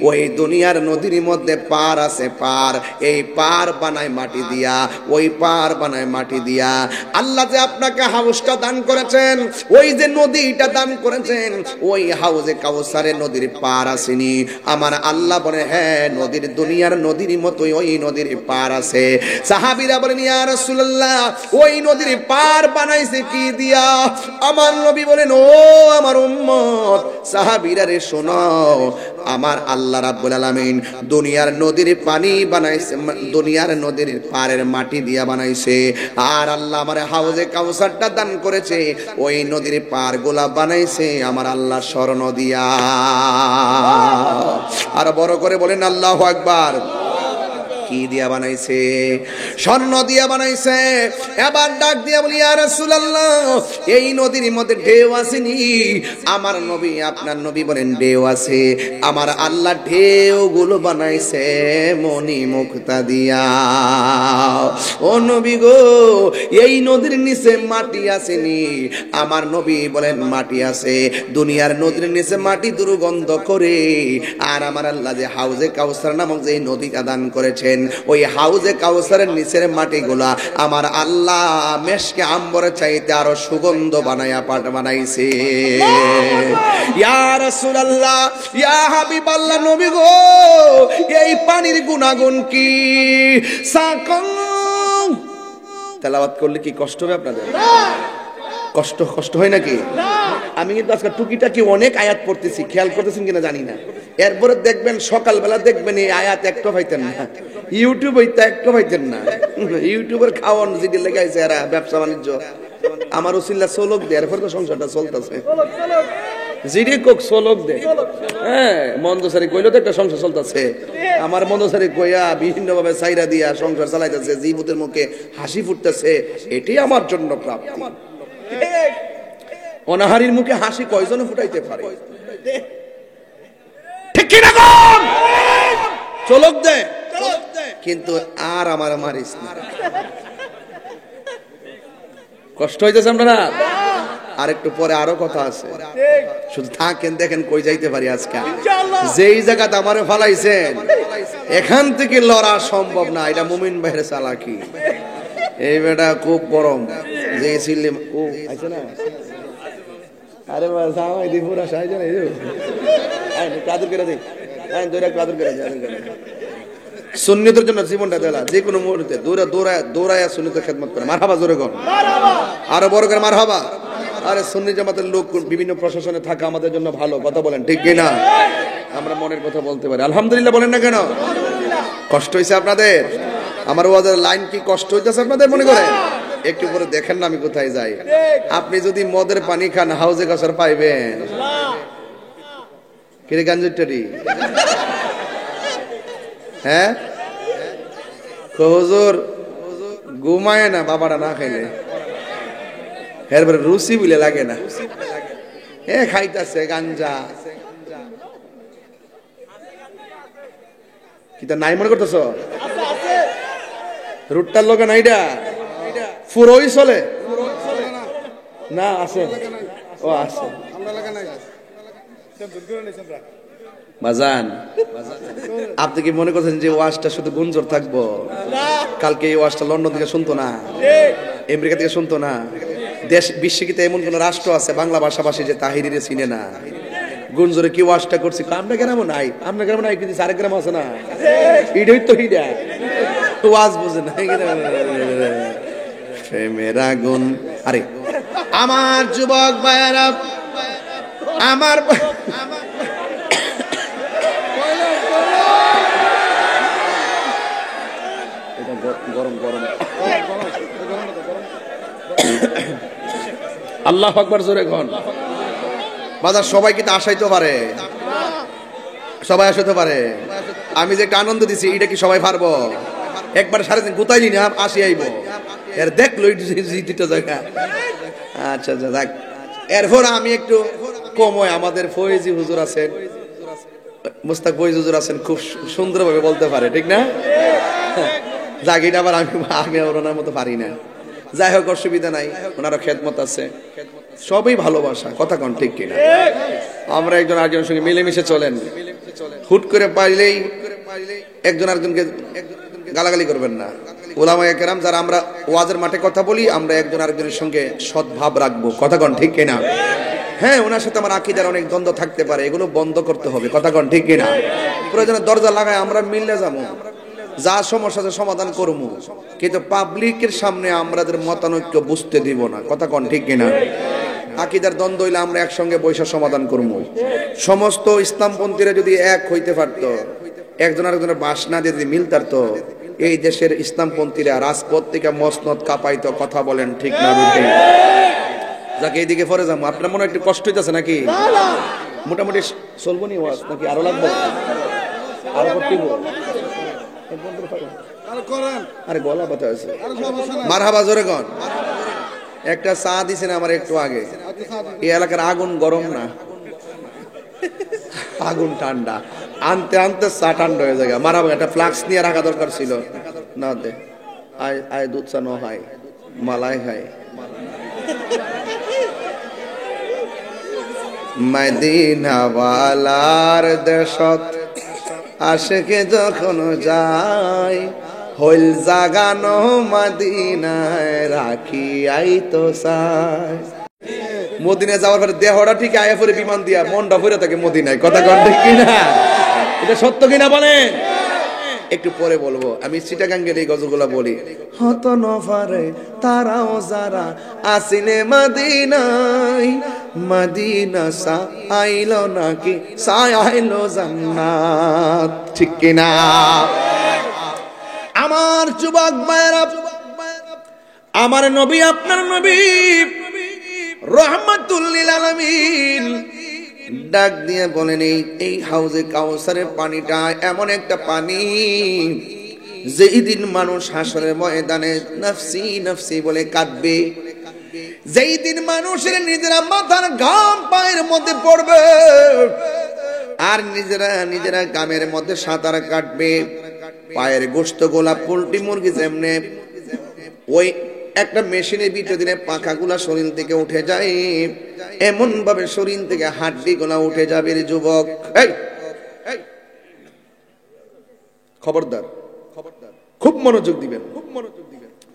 ওই দুনিয়ার নদীর মধ্যে পার আছে, পার, এই পার বানায় মাটি দিয়া, ওই পার বানায় মাটি দিয়া। আল্লাহ যে আপনাকে হাউজটা দান করেছেন, ওই যে নদীটা দান করেছেন, ওই হাউজে কাউসারের নদীর পার আসেনি। আমার আল্লাহ বলে, হ্যাঁ, নদীর, দুনিয়ার নদীর মতোই ওই নদীর পার আছে। সাহাবীরা বলেন, ইয়া রাসূলুল্লাহ, ওই নদীর পার বানাইছে কি দিয়া? আমার নবী বলেন, ও আমার উম্মত, সাহাবীরা রে শোনো, আমার আল্লাহ রাব্বুল আলামিন দুনিয়ার নদীর পানি বানাইছে, দুনিয়ার নদীর পারের মাটি দিয়া বানাইছে। আর আল্লাহ আমার হাউজে কাউসারটা দান করেছে, ওই নদীর পার গোলা বানাইছে আমার আল্লাহ স্বর্ণ দিয়া। আর বড় করে বলেন আল্লাহু আকবার। কি দিয়া বানাইছে? স্বর্ণ দিয়া বানাইছে। এবার ডাক দিয়া বলি, ইয়া রাসূলুল্লাহ, এই নদীর মধ্যে ঢেউ আসেনি? আমার নবী, আপনার নবী বলেন, ঢেউ আছে। আমার আল্লাহ ঢেউগুলো বানাইছে মণি মুক্তা দিয়া। ও নবী গো, এই নদীর নিচে মাটি আসেনি? আমার নবী বলেন, মাটি আছে। দুনিয়ার নদীর নিচে মাটি দুর্গন্ধ করে, আর আমার আল্লাহ যে হাউজে কাউসার নামক যে নদীটা দান করেছেন, ওই হাউজে কাউসারের নিচের মাটিগুলা আমার আল্লাহ মেশকে আম্বরের চাইতে আরো সুগন্ধ বানায়া পাট বানাইছে। ইয়া রাসূলুল্লাহ, ইয়া হাবিবাল্লাহ, নবী গো, এই পানির গুণাগুণ কি? সাকং তেলাওয়াত করলে কি কষ্ট হবে আপনাদের? কষ্ট হয় নাকি? আমি কিন্তু আজকে টুকিটাকি অনেক আয়াত পড়তেছি, খেয়াল করতেছেন কিনা জানি না। এরপরে দেখবেন সকালবেলা দেখবেন এই আয়াত একটু পাইতেন না, ইউটিউব হইতে একটু পাইতেন না। ইউটিউবের খাওয়ান যেটি লেগে আছে এরা ব্যবসা বাণিজ্য, আমার উসিল্লা চলক দেয়, এরপরে তো সংসারটা চলতেছে। জিডি কোক চলক দে, হ্যাঁ, মন্দসারি কইলো তো একটা সংসার চলতেছে। আমার মন্দসারি কইয়া বিভিন্ন ভাবে সাইরা দিয়া সংসার চালাইতেছে, জীবতের মুখে হাসি ফুটতেছে, এটাই আমার জন্য প্রাপ্তি। অনাহারির মুখে হাসি কয়জনে ফুটাইতে পারে? ঠিক কি না? চলক দে, কিন্তু আর আমার মারিস না। কষ্ট হইতেছে আপনারা? আর একটু পরে আরো কথা আছে, শুধু থাকেন দেখেন কই যাইতে পারি আজকে। যেই জায়গাতে আমারে ফালাইছেন এখান থেকে লড়া সম্ভব না, এটা মুমিন ভাইয়ের চালাকি। এই বেটা খুব গরম যে ছিলাম ও আছে না, আরে বাস আমায় দি পুরা সাইজ না এই আই কাদর করে দেই, আই দৌড়া কাদর করে দেই। সুন্নতের জন্য জীবনটা দেলা, যে কোনো মুহূর্তে দৌড়ায়া সুন্নতের খেদমত করে। মারহাবা জোরে গো, আরো বড় করে মারহাবা। আরে সুন্নি জামাতের লোক বিভিন্ন প্রশাসনে থাকা আমাদের জন্য ভালো, কথা বলেন ঠিক কিনা? আমরা মনের কথা বলতে পারি, আলহামদুলিল্লাহ বলেন না কেন? কষ্ট হয়েছে আপনাদের? আমার ওয়াজের লাইন কি কষ্ট হইতেছে আপনাদের মনে করেন? একটু পরে দেখেন না আমি কোথায় যাই। আপনি যদি মদের পানি খান হাউজে কাছার পাইবেন কিরে গাঞ্জুটারি? হ্যাঁ হুজুর ঘুমায় না বাবাটা না খাইলে, এরপরে রুচি বলে লাগে না, এ খাইতেছে গাঞ্জা কি তা নাই মনে করতেছ? রুটটার লোকে নাইডা ফুরোই চলে না, আছে ও আছে বাজান। আপনি কি মনে করছেন যে ওয়াজটা শুধু গুঞ্জন থাকবো? কালকে এই ওয়াজটা লন্ডন থেকে শুনতো না, আমেরিকা থেকে শুনতো না। দেশ বিশ্বকিতে এমন কোন রাষ্ট্র আছে বাংলা ভাষাভাষী যে তাহিরিরে চিনে না? গুঞ্জরে কি ওয়াজটা করছি, আমরা গ্রামও নাই, আমরা গ্রামও নাই, কিন্তু আরেক গ্রাম আছে না, ইডই তো হিডা ওয়াজ বুঝে না। মেরা গুণ। আরে আমার যুবক ভাইয়েরা, আমার গরম গরম আল্লাহু আকবার জোরে কোন বাজার। সবাই কিন্তু আসাইতে পারে, সবাই আসাইতে পারে। আমি যে একটা আনন্দ দিছি এটা কি সবাই পারবো? একবার সাড়ে দিন গুতাইলি না আসি আইব এর দেখলো জিতিটা জায়গা। আচ্ছা আচ্ছা দেখ, এরপর আমি একটু কম হয়। আমাদের ফয়েজি হুজুর আছেন, মুস্তাক ফয়েজ হুজুর আছেন, খুব সুন্দরভাবে বলতে পারে, ঠিক না? জাগিটা আবার আমি ওনার মতো পারি না। যাই হোক অসুবিধা নাই, ওনারও খেদমত আছে, সবই ভালোবাসা, কথা কোন ঠিক কিনা? আমরা একজন আরেকজনের সঙ্গে মিলেমিশে চলেন। হুট করে পাইলেই একজন আরেকজনকে গালাগালি করবেন না। উলামায়ে কেরাম যারা আমরা ওয়াজের মাঠে কথা বলি, আমরা একজন আরেকজনের সঙ্গে সদ্ভাব রাখবো, কথা কোন ঠিক কিনা? হ্যাঁ, ওনার সাথে আমার আকীদার অনেক দ্বন্দ্ব থাকতে পারে, এগুলো বন্ধ করতে হবে, কথা কোন ঠিক কিনা? প্রয়োজনে দরজা লাগায় আমরা মিললে যাবো, যা সমস্যা সমাধান করবো, কিন্তু পাবলিকের সামনে আমাদের মতানৈক্য বুঝতে দিব না, কথা কোন ঠিক কিনা? আকীদার দ্বন্দ্ব হইলে আমরা একসঙ্গে বৈশা সমাধান করবো। সমস্ত ইসলামপন্থীরা যদি এক হইতে পারতো, একজন আরেকজনের বাসনা দিয়ে যদি মিলতারতো, এই দেশের ইসলামপন্থীরা রাজপথ থেকে মসনদ কাঁপাইতো, কথা বলেন ঠিক না? যাকে এইদিকে পরে যাবো, আপনার মনে একটু কষ্ট হইতেছে নাকি? মোটামুটি চলবো নি ওয়াজ নাকি আরো লাগবে? আরো করতে আরে গলা ব্যথা আছে। মারহাবা জোরে কোন। একটা চা দিছেন আমার একটু আগে, এই এলাকার আগুন গরম না, আগুন ঠান্ডা, আনতে আনতে চা ঠান্ডা হয়ে যায়। মারহাবা, একটা ফ্লাক্স নিয়ে রাখা দরকার ছিল না। দে আয় আয়, দুধ চা নয় মালাই খায়। মদিনাওয়ালার দেশত আশেকে যখন যায়, হইল জাগানো মদিনায় রাখি আইতো চাই। মদিনায় যাওয়ার পরে দেহটা ঠিক আয়া পরে বিমান দিয়া, মনটা ভরে থাকে মদিনায়, কথা কোন ঠিক কিনা? এটা সত্য কিনা বলেন? একটু পরে বলবো। আমি চিটাগাঙ্গের এই গজলগুলা বলি। হত নফারে তারাও যারা আসিলে মদিনায়, মদিনা সা আইলো নাকি সা আইলো জান্নাত, ঠিক কিনা? আমার যুবক ভাইরা, আমার নবী আপনার নবী রাহমাতুল লিল আলামিন ডাক দিয়ে বলেন, এই হাউজে কাউসারের পানিটা এমন একটা পানি, যেই দিন মানুষ হাসরের ময়দানে নফসি নফসি বলে কাঁদবে, যেই দিন মানুষের নিজেরা মাথার ঘাম পায়ের মধ্যে পড়বে, আর নিজেরা গামের মধ্যে সাঁতার কাটবে, পায়ের গোশত গোলা পোল্ট্রি মুরগি যেমনে ওই একটা মেশিনের ভিতরে দিলে পাখাগুলা শরীর থেকে উঠে যায়, এমন ভাবে শরীর থেকে হাড্ডিগুলা উঠে যাবে রে যুবক। এই খবরদার, খুব মনোযোগ দিবেন।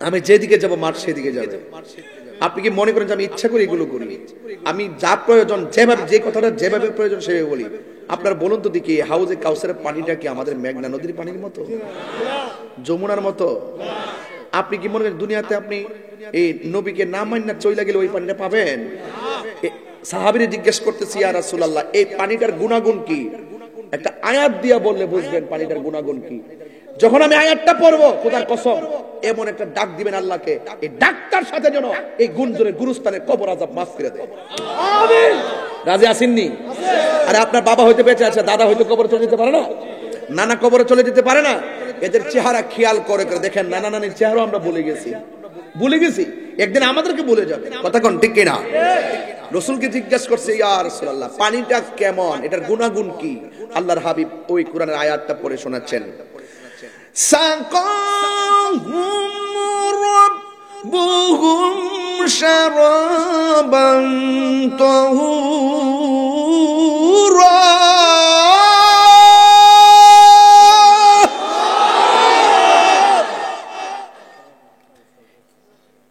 আমি যেদিকে যাব মাঠ সেদিকে যাবে। আপনি কি মনে করেন যে আমি ইচ্ছা করে এগুলো করি? আমি যা প্রয়োজন, যেভাবে, যে কথাটা যেভাবে প্রয়োজন সেভাবে বলি। আপনার বলুন তো দেখি, হাউজে কাউসারের পানিটা কি আমাদের মেঘনা নদীর পানির মতো, যমুনার মতো? আপনি কি মনে করেন দুনিয়াতে আপনি এই নবীকে না মান্না চইলা গেলে ওই পানিটা পাবেন? সাহাবীরে জিজ্ঞেস করতেছি, ইয়া রাসূলুল্লাহ, এই পানিটার গুণাগুণ কি? একটা আয়াত দিয়া বললে বুঝবেন পানিটার গুণাগুণ কি। যখন আমি আয়াতটা পড়বো, খোদার কসম, এমন একটা ডাক দিবেন আল্লাহকে, এই ডাকটার সাথে যেন এই গুঞ্জনের গুরুস্থানের কবর আযাব মাফ করে দেয়। আমিন। রাজি আসেননি? আরে আপনার বাবা হইতে বেঁচে আছে, দাদা হইতে কবরে চলে যেতে পারে না, নানা কবরে চলে যেতে পারে না। এদের চেহারা খেয়াল করে করে দেখেন, নানা নানির চেহারা আমরা ভুলে গেছি, একদিন আমাদেরকে ভুলে যাবে। কথা কোন ঠিক কিনা? রাসূলকে জিজ্ঞেস করছে, ইয়া রাসূলুল্লাহ, পানিটা কেমন, এটার গুণাগুণ কি? আল্লাহর হাবিব ওই কোরআনের আয়াতটা পড়ে শোনাচ্ছেন, সাকাহুম রাব্বুহুম শারাবান তাহুরা।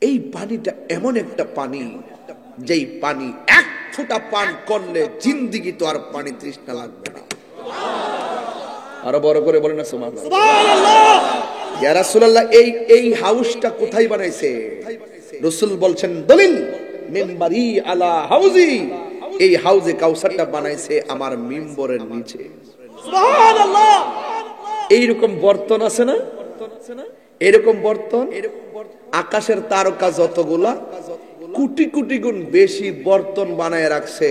এই পানিটা এমন একটা পানি, যেই পানি এক ফোঁটা পান করলে জিন্দেগি তো আর পানি তৃষ্ণা লাগবে না। আরো বড় করে বলেন না সুবহানাল্লাহ। ইয়া রাসূলুল্লাহ, এই হাউসটা কোথায় বানাইছে? রাসূল বলছেন, দলিল মিম্বারি আলা হাউজি, এই হাউজে কাউসারটা বানাইছে আমার মিম্বরের নিচে। সুবহানাল্লাহ। এইরকম বর্তন আছে না, এরকম বর্তন আকাশের তারকা যতগুলা, কোটি কোটি গুণ বেশি বর্তন বানায় রাখছে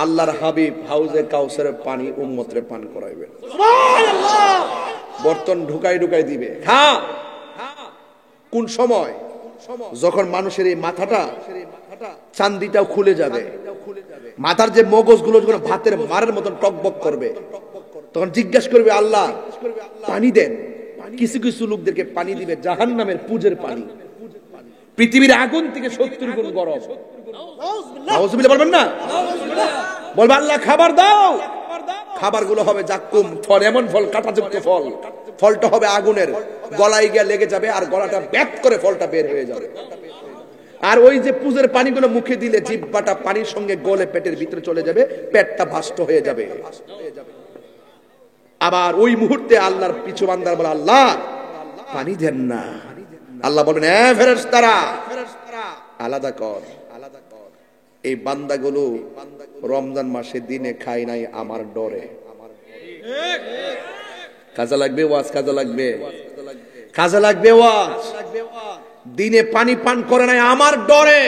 আল্লাহর হাবিব হাউজে কাউসারের পানি উম্মতরে পান করাইবেন। সুবহানাল্লাহ। বর্তন ঢুকাই ঢুকাই দিবে। হ্যাঁ, কোন সময়? যখন মানুষের এই মাথাটা, চান্দিটাও খুলে যাবে, মাথার যে মগজগুলো যখন ভাতের মারের মতন টকবক করবে, তখন জিজ্ঞেস করবে, আল্লাহ পানি দেন। কিছু কিছু লোকদেরকে পানি দিবে জাহান্নামের পুজের পানি, পৃথিবীর আগুন থেকে 70 গুণ গরম। নাউজুবিল্লাহ বলবেন না? বলবে, আল্লাহ খাবার দাও। খাবারগুলো হবে জাক্কুম ফল, এমন ফল, কাঁটাযুক্ত ফল। ফলটা হবে আগুনের, গলায় গিয়ে লেগে যাবে, আর গলাটা ব্যাক করে ফলটা বের হয়ে যাবে। আর ওই যে পুজের পানিগুলো মুখে দিলে জিহ্বাটা পানির সঙ্গে গলে পেটের ভিতরে চলে যাবে, পেটটা ভাষ্ট হয়ে যাবে। আবার ওই মুহূর্তে আল্লাহর পিছু বান্দার বলে, আল্লাহ পানি দেন না। আল্লাহ বলেন, এ ফেরেশতারা আলাদা কর। এই বান্দাগুলো রমজান মাসে দিনে খায় নাই আমার ডরে। কাজা লাগবে ওয়াজ, কাজা লাগবে, কাজা লাগবে ওয়াজ। দিনে পানি পান করে নাই আমার ডরে,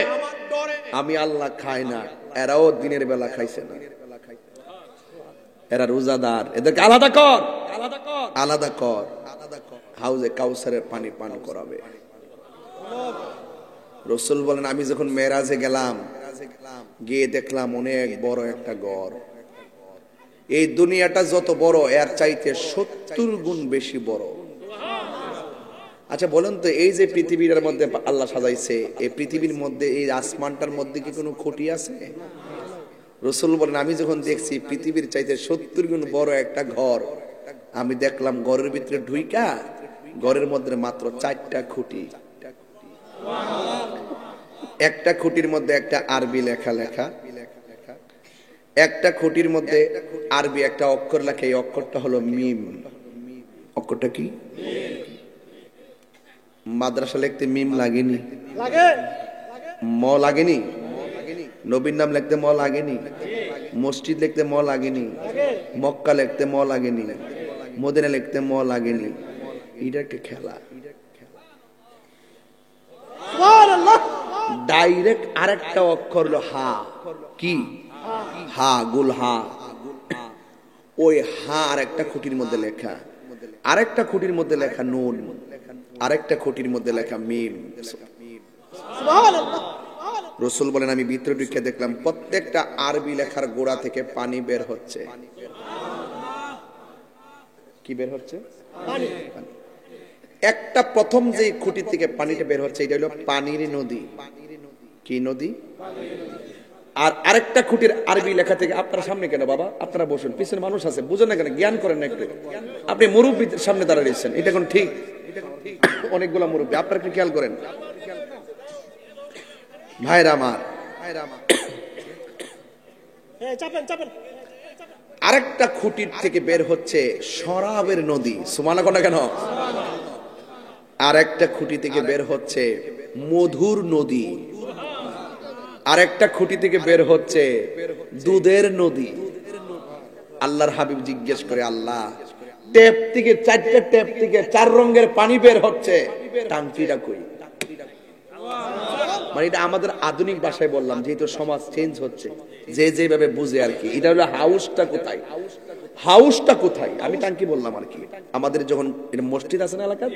আমি আল্লাহ খাই না। এরাও দিনের বেলা খাইছে না, এরা রোজাদার, এদেরকে আলাদা কর, আলাদা কর। হাউজে কাউসারের পানি পান করাবে। রাসূল বলেন, আমি যখন মেরাজে গেলাম, গিয়ে দেখলাম অনেক বড় একটা ঘর। এই দুনিয়াটা যত বড়, এর চাইতে 70 গুণ বেশি বড়। আচ্ছা বলেন তো, এই যে পৃথিবীর মধ্যে আল্লাহ সাজাইছে, এই পৃথিবীর মধ্যে, এই আসমানটার মধ্যে কি কোনো খুঁটি আছে? রাসূল বলেন, আমি যখন দেখছি পৃথিবীর চাইতে 70 গুণ বড় একটা ঘর, আমি দেখলাম ঘরের ভিতরে ঢুইকা, ঘরের মধ্যে মাত্র 4টা খুঁটি। একটা খুঁটির মধ্যে একটা আরবি লেখা, একটা খুঁটির মধ্যে আরবি একটা অক্ষর লেখা, এই অক্ষরটা হলো মিম। অক্ষরটা কি? মাদ্রাসা লিখতে মিম লাগেনি? ম লাগেনি? নবীর নাম লিখতে ম লাগেনি? মসজিদ লিখতে ম লাগেনি? মক্কা লিখতে ম লাগেনি? মদিনা লিখতে ম লাগেনি? এটা একটা খেলা। ডাইরেক্ট আরেকটা অক্ষর হলো হা। কি? হা, গুল হা। ওই হা আরেকটা খুঁটির মধ্যে লেখা, আরেকটা খুঁটির মধ্যে লেখা নুন, আরেকটা খুঁটির মধ্যে লেখা মিম। রাসূল বলেন, আমি ভিতরে ঢুকে দেখলাম প্রত্যেকটা আরবি লেখার গোড়া থেকে পানি বের হচ্ছে। কি বের হচ্ছে? পানি। একটা প্রথম যে খুঁটি থেকে পানিটা বের হচ্ছে এটা হলো পানির নদী। কি নদী? আর আরেকটা খুঁটির আরবি লেখা থেকে, আপনারা সামনে কেন বাবা, আপনারা বসুন, পিছনে মানুষ আছে, বুঝেন না কেন, জ্ঞান করেন না একটু। আপনি মুরব্বীদের সামনে দাঁড়িয়েছেন, এটা কোন ঠিক? অনেকগুলা মুরব্বী, আপনারা একটু খেয়াল করেন ভাইরা আমার। আরেকটা খুঁটির থেকে বের হচ্ছে শরাবের নদী। সুবহানাল্লাহ কোন কেন? আরেকটা খুঁটি থেকে বের হচ্ছে মধুর নদী। আরেকটা খুঁটি থেকে বের হচ্ছে দুধের নদী। আল্লাহর হাবিব জিজ্ঞেস করে, আল্লাহ টেপ থেকে, চারটা টেপ থেকে 4 রঙের পানি বের হচ্ছে, টাঙ্কিটা কই? মানে এটা আমাদের আধুনিক ভাষায় বললাম, যেহেতু সমাজ চেঞ্জ হচ্ছে, যে যেভাবে বুঝে আর কি। এটা হলো হাউসটা কোথায়, হাউসটা কোথায়, আমি টাঙ্কি বললাম আর কি। আমাদের যখন এটা মসজিদ আছে না এলাকার,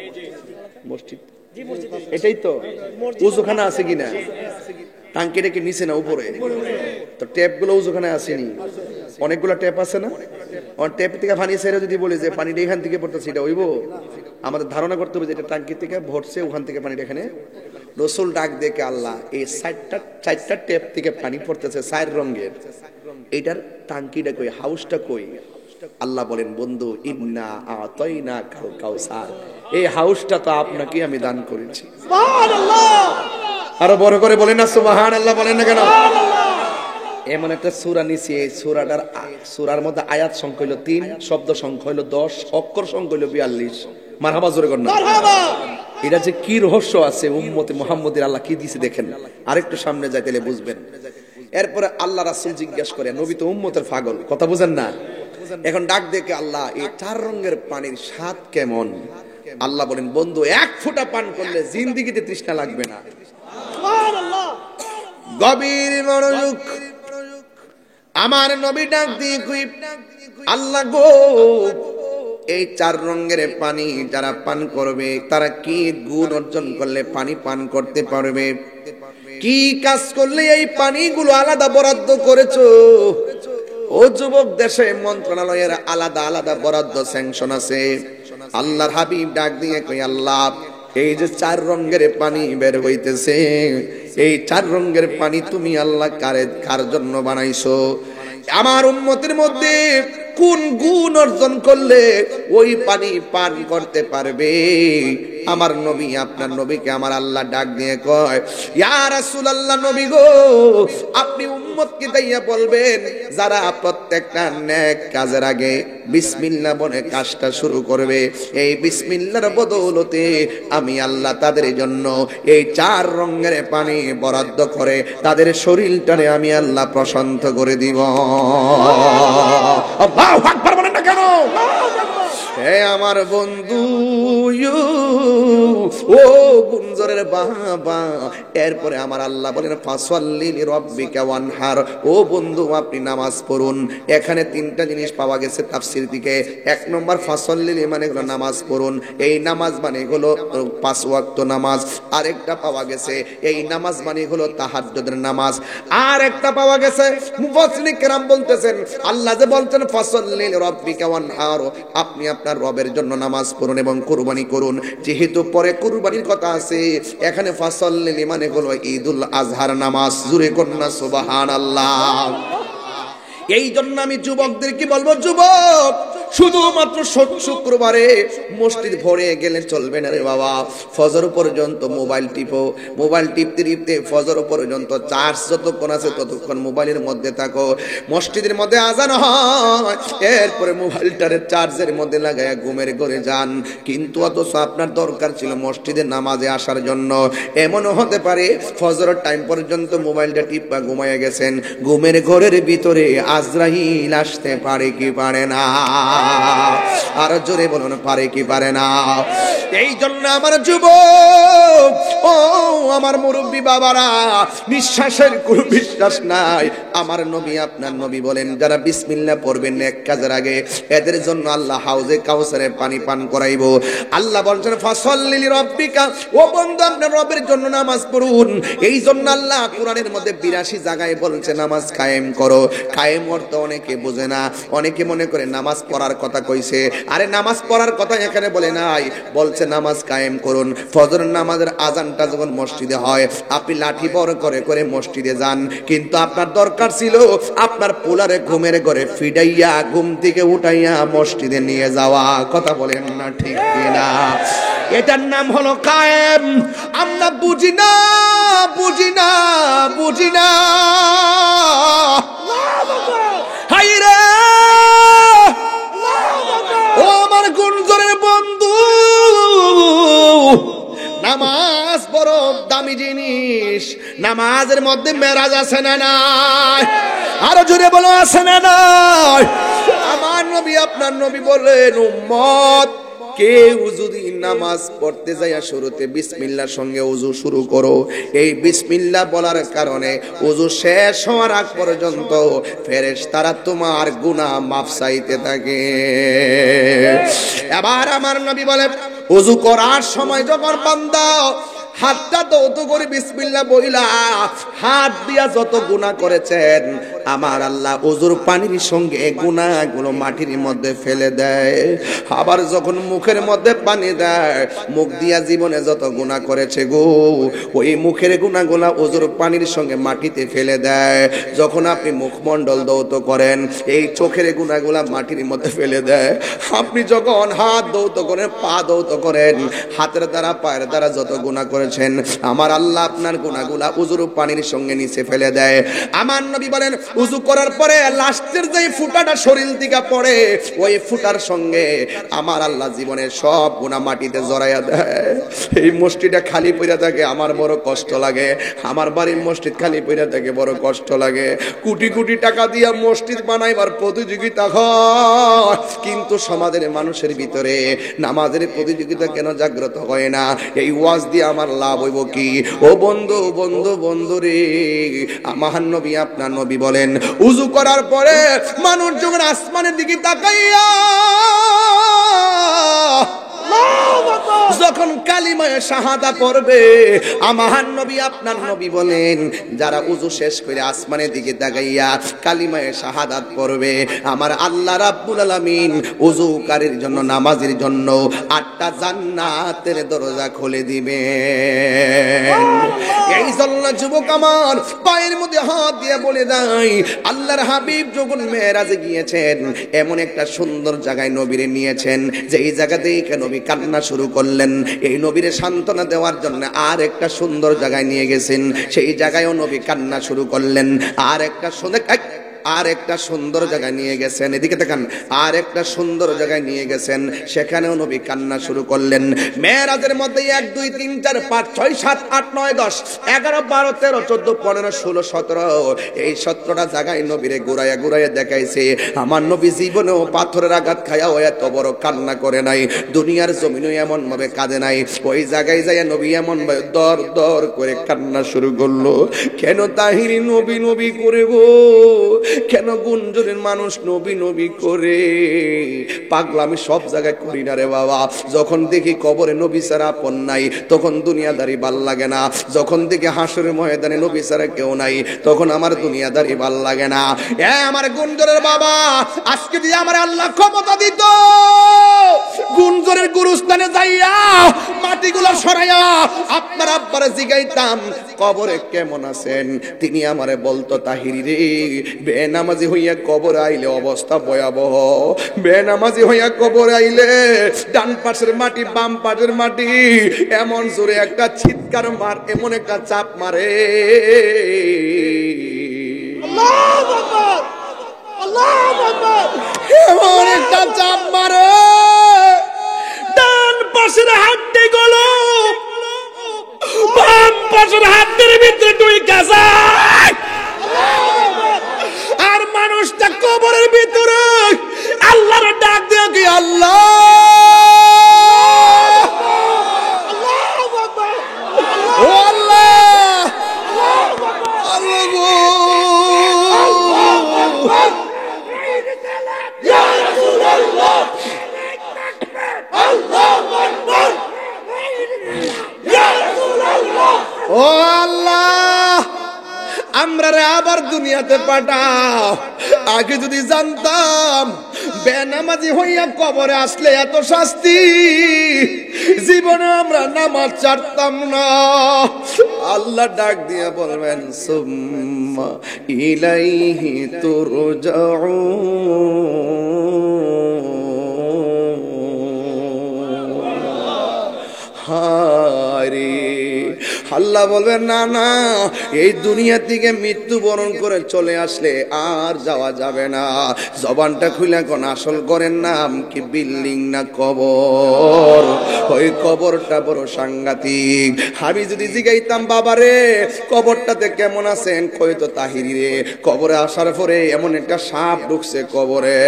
মসজিদ এটাই তো, উজুখানা আছে কিনা? টাঙ্কিটা কি নিচে না উপরে? তো ট্যাপ গুলো উজুখানে আসেনি, অনেকগুলো ট্যাপ আছে না? ট্যাপ থেকে পানি ছেড়ে যদি বলি যে পানিটা এখান থেকে পড়তেছে, এটা হইব? আমাদের ধারণা করতে হবে যে এটা টাঙ্কি থেকে ভরছে, ওখান থেকে পানিটা এখানে। রসুল ডাক দেখে, আল্লাহ এই চারটা ট্যাপ থেকে পানি পড়তেছে 4 রঙের, এটার টাঙ্কিটা কই, হাউসটা কই? আল্লাহ বলেন, বন্ধু ইন্না আতাইনা কাল কাউসার, এই হাউসটা তো আপনাকে আমি দান করেছি। সুবহানাল্লাহ, আরো বড় করে বলেন না সুবহানাল্লাহ, বলেন না কেন? এমন একটা সূরা নিছি, এই সূরার মধ্যে আয়াত সংখ্যা হলো 3, শব্দ সংখ্যা হলো 10, অক্ষর সংখ্যা হলো 42। মারহাবা জোরে কর না মারহাবা। এটা যে কি রহস্য আছে উম্মতে মুহাম্মদের, আল্লাহ কি দিয়েছে দেখেন। আরেকটু সামনে যাই তাহলে বুঝবেন। এরপরে আল্লাহ রাসূল জিজ্ঞাসা করে, নবী তো উম্মতের পাগল, কথা বুঝেন না? এখন ডাক দেখে, আল্লাহ এই 4 রঙের পানির স্বাদ কেমন? আল্লাহ বলেন, বন্ধু 1 ফোঁটা পান করলে জিন্দেগিতে তৃষ্ণা লাগবে না। সুবহানাল্লাহ। গভীর মনোযোগ। আমার নবী ডাক দিয়ে কই, আল্লাহ গো, এই 4 রঙের পানি যারা পান করবে তারা কি গুণ অর্জন করলে পানি পান করতে পারবে? কি কাজ করলে এই পানিগুলো আলাদা বরাদ্দ করেছো? ও যুবক, দেশে মন্ত্রণালয়ের আলাদা আলাদা বরাদ্দ স্যাংশন আছে। আল্লাহর হাবিব ডাক দিয়ে কই, আল্লাহ এই যে 4 রঙের পানি বের হইতেছে, এই 4 রঙের পানি তুমি আল্লাহ কার জন্য বানাইছো? আমার উম্মতের মধ্যে কোন গুণ অর্জন করলে ওই পানি পান করতে পারবে? আমার নবী, আপনার নবীকে আমার আল্লাহ ডাক দিয়ে কয়, ইয়া রাসূলুল্লাহ, নবী গো, আপনি উম্মতকে দাইয়া বলবেন যারা প্রত্যেকটা নেক কাজের আগে বিসমিল্লাহ বলে কাজটা শুরু করবে, এই বিসমিল্লাহর বদৌলতে আমি আল্লাহ তাদের জন্য এই 4 রঙের পানি বরাদ্দ করে তাদের শরীরটারে আমি আল্লাহ প্রশান্ত করে দিব। আল্লাহু আকবার বলেন না কেন? হে আমার বন্ধু, ও গুঞ্জরের বাবা, এরপরে আমার আল্লাহ বলেন, ফাসাল্লি লিরাব্বিকা ওয়ানহার। ও বন্ধু, আপনি নামাজ পড়ুন। এখানে 3টা জিনিস পাওয়া গেছে তাফসীর থেকে। 1 নম্বর, ফাসাল্লি মানে হলো নামাজ পড়ুন, এই নামাজ মানে হলো 5 ওয়াক্ত নামাজ। আরেকটা পাওয়া গেছে এই নামাজ মানে হলো তাহাজ্জুদের নামাজ। আর একটা পাওয়া গেছে, মুফাসসিরিন কেরাম বলতেছেন, আল্লাহ যে বলছেন ফাসাল্লি লিরাব্বিকা ওয়ানহার, আপনি আপনার রবের জন্য নামাজ পড়ুন এবং কুরবানি করুন। যেহেতু পরে কুরবানির কথা আছে, এখানে ফাসাল্লি মানে হলো ঈদুল আজহার নামাজ। জোরে কন্যা সুবহানাল্লাহ। এই জন্য আমি যুবকদেরকে বলবো, যুবক শুধুমাত্র শুক্রবারে মসজিদ ভরে গেলে চলবে না রে বাবা। ফজর পর্যন্ত মোবাইল টিপো, মোবাইল টিপতে টিপতে ফজর পর্যন্ত চার্জ যতক্ষণ আছে ততক্ষণ মোবাইলের মধ্যে থাকো। মসজিদের মধ্যে আজান হয়, এরপরে মোবাইলটারে চার্জের মধ্যে লাগায়া ঘুমের ঘরে যান। কিন্তু অথচ আপনার দরকার ছিল মসজিদের নামাজে আসার জন্য। এমনও হতে পারে ফজরের টাইম পর্যন্ত মোবাইলটা টিপা ঘুমাইয়া গেছেন, ঘুমের ঘরের ভিতরে আজরাইল আসতে পারে কি পারে না? আর জোরে বলুন, পারে কি পারে না? এই জন্য আমার যুবক, ও আমার মুরব্বী বাবারা, নিঃশ্বাসের কোনো বিশ্বাস নাই। আমার নবী, আপনার নবী বলেন, যারা বিসমিল্লাহ পড়বেন এক কাজের আগে, এদের জন্য আল্লাহ হাউজে কাউসারের পানি পান করাইবো। আল্লাহ বলছেন ফাসাল্লি লিরাব্বিকা, ও বন্ধু আপনার রবের জন্য নামাজ পড়ুন। এই জন্য আল্লাহ কোরআনের মধ্যে 82 জায়গায় বলছে নামাজ কায়েম করো। কায়েম কায়েম অর্থ অনেকে বোঝে না, অনেকে মনে করে নামাজ পড়ার কথা কইছে। আরে নামাজ পড়ার কথা এখানে বলে নাই, বলছে নামাজ কায়েম করুন। ফজরের নামাজের আজানটা যখন মসজিদে হয়, আপনি লাঠি বড় করে করে মসজিদে যান, কিন্তু আপনার দরকার ছিল আপনার পোলারে ঘুমের ঘরে ফিডাইয়া ঘুম থেকে উঠাইয়া মসজিদে নিয়ে যাওয়া। কথা বলেন না ঠিক কিনা? এটার নাম হলো কায়েম। আমরা বুঝি না, বুঝি না, বুঝি না। হাই রে ও আমার গুঞ্জনের বন্ধু, নামাজ বড় দামি জিনিস। নামাজের মধ্যে মেরাজ আছে না নাই? আরো জোরে বলো, আছে না নাই? আমার নবী আপনার নবী বলেন, উম্মত কেউ যদি নামাজ পড়তে যায় শুরুতে বিসমিল্লাহর সঙ্গে ওযু শুরু করো, এই বিসমিল্লাহ বলার কারণে ওযু শেষ হওয়ার আগ পর্যন্ত ফেরেশতারা তোমার গুনাহ মাফ চাইতে থাকে। এবার আমার নবী বলেন, ওযু করার সময় যখন বান্দা হাতটা দৌত করে বিসমিল্লাহ বইলা হাত দিয়া যত গুনাহ করেছেন, আমার আল্লাহ ওযুর পানির সঙ্গে গুনাহগুলো মাটির মধ্যে ফেলে দেয়। আবার যখন মুখের মধ্যে পানি দেয়, মুখ দিয়া জীবনে যত গুনাহ করেছে গো, ওই মুখের গুনাহগুলো ওযুর পানির সঙ্গে মাটিতে ফেলে দেয়। যখন আপনি মুখমণ্ডল দৌত করেন, এই চোখের গুনাহগুলো মাটির মধ্যে ফেলে দেয়। আপনি যখন হাত দৌত করেন, পা দৌত করেন, হাতের দ্বারা পায়ের দ্বারা যত গুনাহ করেছেন, আমার আল্লাহ আপনার গুনাহগুলো ওযুর পানির সঙ্গে নিচে ফেলে দেয়। আমার নবী বলেন, ওযু করার পরে লাস্টের যে ফুটাটা শরীর থেকে পড়ে, ওই ফুটার সঙ্গে আমার আল্লাহ জীবনের সব গুনাহ মাটিতে জড়াইয়া দেয়। এই মসজিদটা খালি পড়ে থাকে, আমার বড় কষ্ট লাগে। আমার বাড়ির মসজিদ খালি পড়ে থাকে, বড় কষ্ট লাগে। কোটি কোটি টাকা দিয়া মসজিদ বানাইবার প্রতিযোগিতা হয়, কিন্তু সমাজের মানুষের ভিতরে নামাজের প্রতিযোগিতা কেন জাগ্রত হয় না? এই ওয়াজ দিয়ে আমার লাভ হইব কি? ও বন্ধু, বন্ধু, বন্ধু রে, আমার নবী আপনার নবী বলেন, ওযু করার পরে মানুষ যখন আসমানের দিকে তাকাইয়া যখন কালিমায়ে শাহাদা পড়বে, আমার নবী আপনার নবী বলেন, যারা ওযু শেষ করে আসমানের দিকে তাকাইয়া কালিমায়ে শাহাদাত পড়বে, আমার আল্লাহ রাব্বুল আলামিন ওযুকারীর জন্য, নামাজের জন্য 8টা জান্নাতের দরজা খুলে দিবে। এই জন্য যুবক আমার পায়ের মধ্যে হাত দিয়ে বলে দেয়, আল্লাহর হাবিব যখন মেরাজে গিয়েছেন, এমন একটা সুন্দর জায়গায় নবীরে নিয়েছেন, যে এই জায়গাতেই নবী কান্না শুরু করলেন। এই নবীরে সান্ত্বনা দেওয়ার জন্য আর একটা সুন্দর জায়গায় নিয়ে গেছেন, সেই জায়গায়ও নবী কান্না শুরু করলেন। আর একটা সুন্দর জায়গায় নিয়ে গেছেন, এদিকে দেখেন, আর একটা সুন্দর জায়গায় নিয়ে গেছেন, সেখানেও নবী কান্না শুরু করলেন। মেরাজের মধ্যে 1 2 3 4 5 6 7 8 9 10 11 12 13 14 15 16 17 এই 17টা জায়গায় নবীরে ঘুরাইয়া ঘুরাইয়া দেখাইছে। আমার নবী জীবনেও পাথরের আঘাত খায়া এত বড় কান্না করে নাই, দুনিয়ার জমিনে এমন ভাবে কাঁদে নাই। ওই জায়গায় যাইয়া নবী এমন ভাবে দর দর করে কান্না শুরু করলো। কেন তাহিরি নবী নবী করে গো? কেন গুঞ্জনের মানুষ নবী নবী করে? পাগলা আমি সব জায়গায় করি না রে বাবা। যখন দেখি কবরে নবী ছাড়া আপন নাই, তখন দুনিয়াদারি ভাল লাগে না। যখন দেখি হাসরের ময়দানে নবী ছাড়া কেউ নাই, তখন আমার দুনিয়াদারি ভাল লাগে না। আমার গুঞ্জনের বাবা, আজকে যদি আমার আল্লাহ ক্ষমতা দিত, গুঞ্জনের গুরুস্থানে যাইয়া মাটিগুলো সরাইয়া আপনার আব্বারে জিগাইতাম কবরে কেমন আছেন, তিনি আমারে বলতো, তাহিরি রে, বেনামাজি হইয়া কবর আইলে অবস্থা ভয়াবহ। বেনামাজি হইয়া কবর আইলে ডান পাশের মাটি বাম পাশের মাটি এমন জোরে একটা চিৎকার মার, এমন একটা চাপ মারে, আল্লাহু আকবার, আল্লাহু আকবার, এমন একটা চাপ মারে, ডান পাশের হাড্ডি গুলো বাম পাশের হাড্ডির ভিতরে ঢুকে যায়, আর মানুষটা কবরের ভিতরে আল্লাহর ডাক দিয়ে কি আল্লাহ, ও আল্লাহ, আল্লাহ, ইয়া রাসূলুল্লাহ, আল্লাহু আকবার, ইয়া রাসূলুল্লাহ, ও আল্লাহ, আমরা রে আবার দুনিয়াতে পাঠাও। আগে যদি জানতাম বেনামাজি হইয়া কবরে আসলে এত শাস্তি, জীবনে আমরা নামাজ ছাড়তাম না। আল্লাহ ডাক দিয়া বলবেন সুম্মা ইলাইহি তুরজাউন। হারে আল্লাহ বলবেন না না, এই দুনিয়া থেকে মৃত্যুবরণ করে চলে আসলে আর যাওয়া যাবে না। জবানটা খুলে কোন আসল করেন নাম কি বিল্ডিং না কবর? ওই কবরটা বড় সাংঘাতিক। আমি যদি জিগাইতাম বাবারে কবরটাতে কেমন আছেন, কইতো তাহিরি রে কবরে আসার পরে এমন একটা সাপ ঢুকছে কবরে,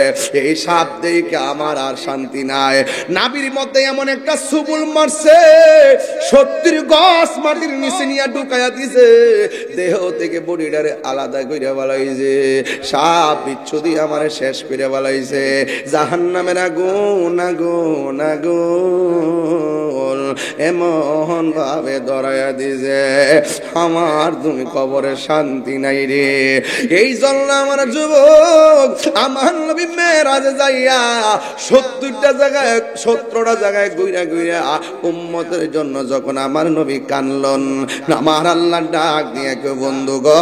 এই সাপ দেখে আমার আর শান্তি নাই। নাভির মধ্যে এমন একটা সুবুল মারছে, 70 গজ মাটির নিচে নিয়ে ঢুকাইয়া দিছে, দেহ থেকে বডিটারে আলাদা কইরা বালাইছে, সাপ বিচ্ছু দিয়ে আমারে শেষ কইরা বালাইছে। জাহান্নামের আগুন আগুন আগুন এমন ভাবে ধরাইয়া দিছে, আমার তুমি কবরে শান্তি নাই রে। এই জন্য আমার যুবক আমার নবী মেরাজে যাইয়া 70টা জায়গায় 17টা জায়গায় ঘুরা ঘুরা উম্মতের জন্য যখন আমার নবী কানলেন, আমার আল্লাহ ডাক দিয়ে কেউ বন্ধু গো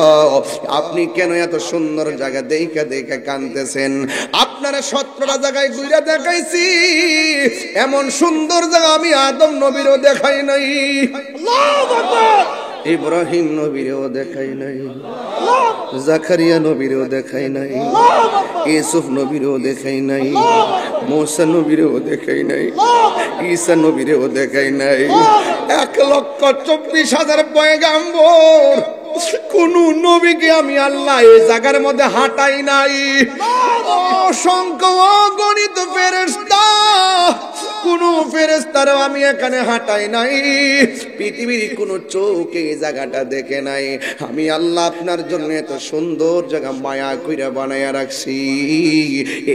আপনি কেন এত সুন্দর জায়গা দেখে দেখে কানতেছেন? আপনারা 17টা জায়গায় ঘুরে দেখাইছি, এমন সুন্দর জায়গা আমি আদম নবীরও দেখাই নাই, আল্লাহু আকবার, ইব্রাহিম নবীরও দেখাই নাই, জাকারিয়া নবীরও দেখাই নাই, ইউসুফ নবীরও দেখাই নাই, মুসা নবীরও দেখাই নাই, ঈসা নবীরও দেখাই নাই। 1,24,000 পয়গাম্বর, কোন নবীকে আমি আল্লাহ এই জায়গার মধ্যে হাঁটাই নাই। অসংখ্য অগণিত ফেরেশতা, কোন ফেরেশতারও আমি এখানে হাঁটাই নাই। পৃথিবীর কোন চোখে এই জায়গাটা দেখে নাই। আমি আল্লাহ আপনার জন্য এত সুন্দর জায়গা মায়া কইরা বানায়া রাখছি,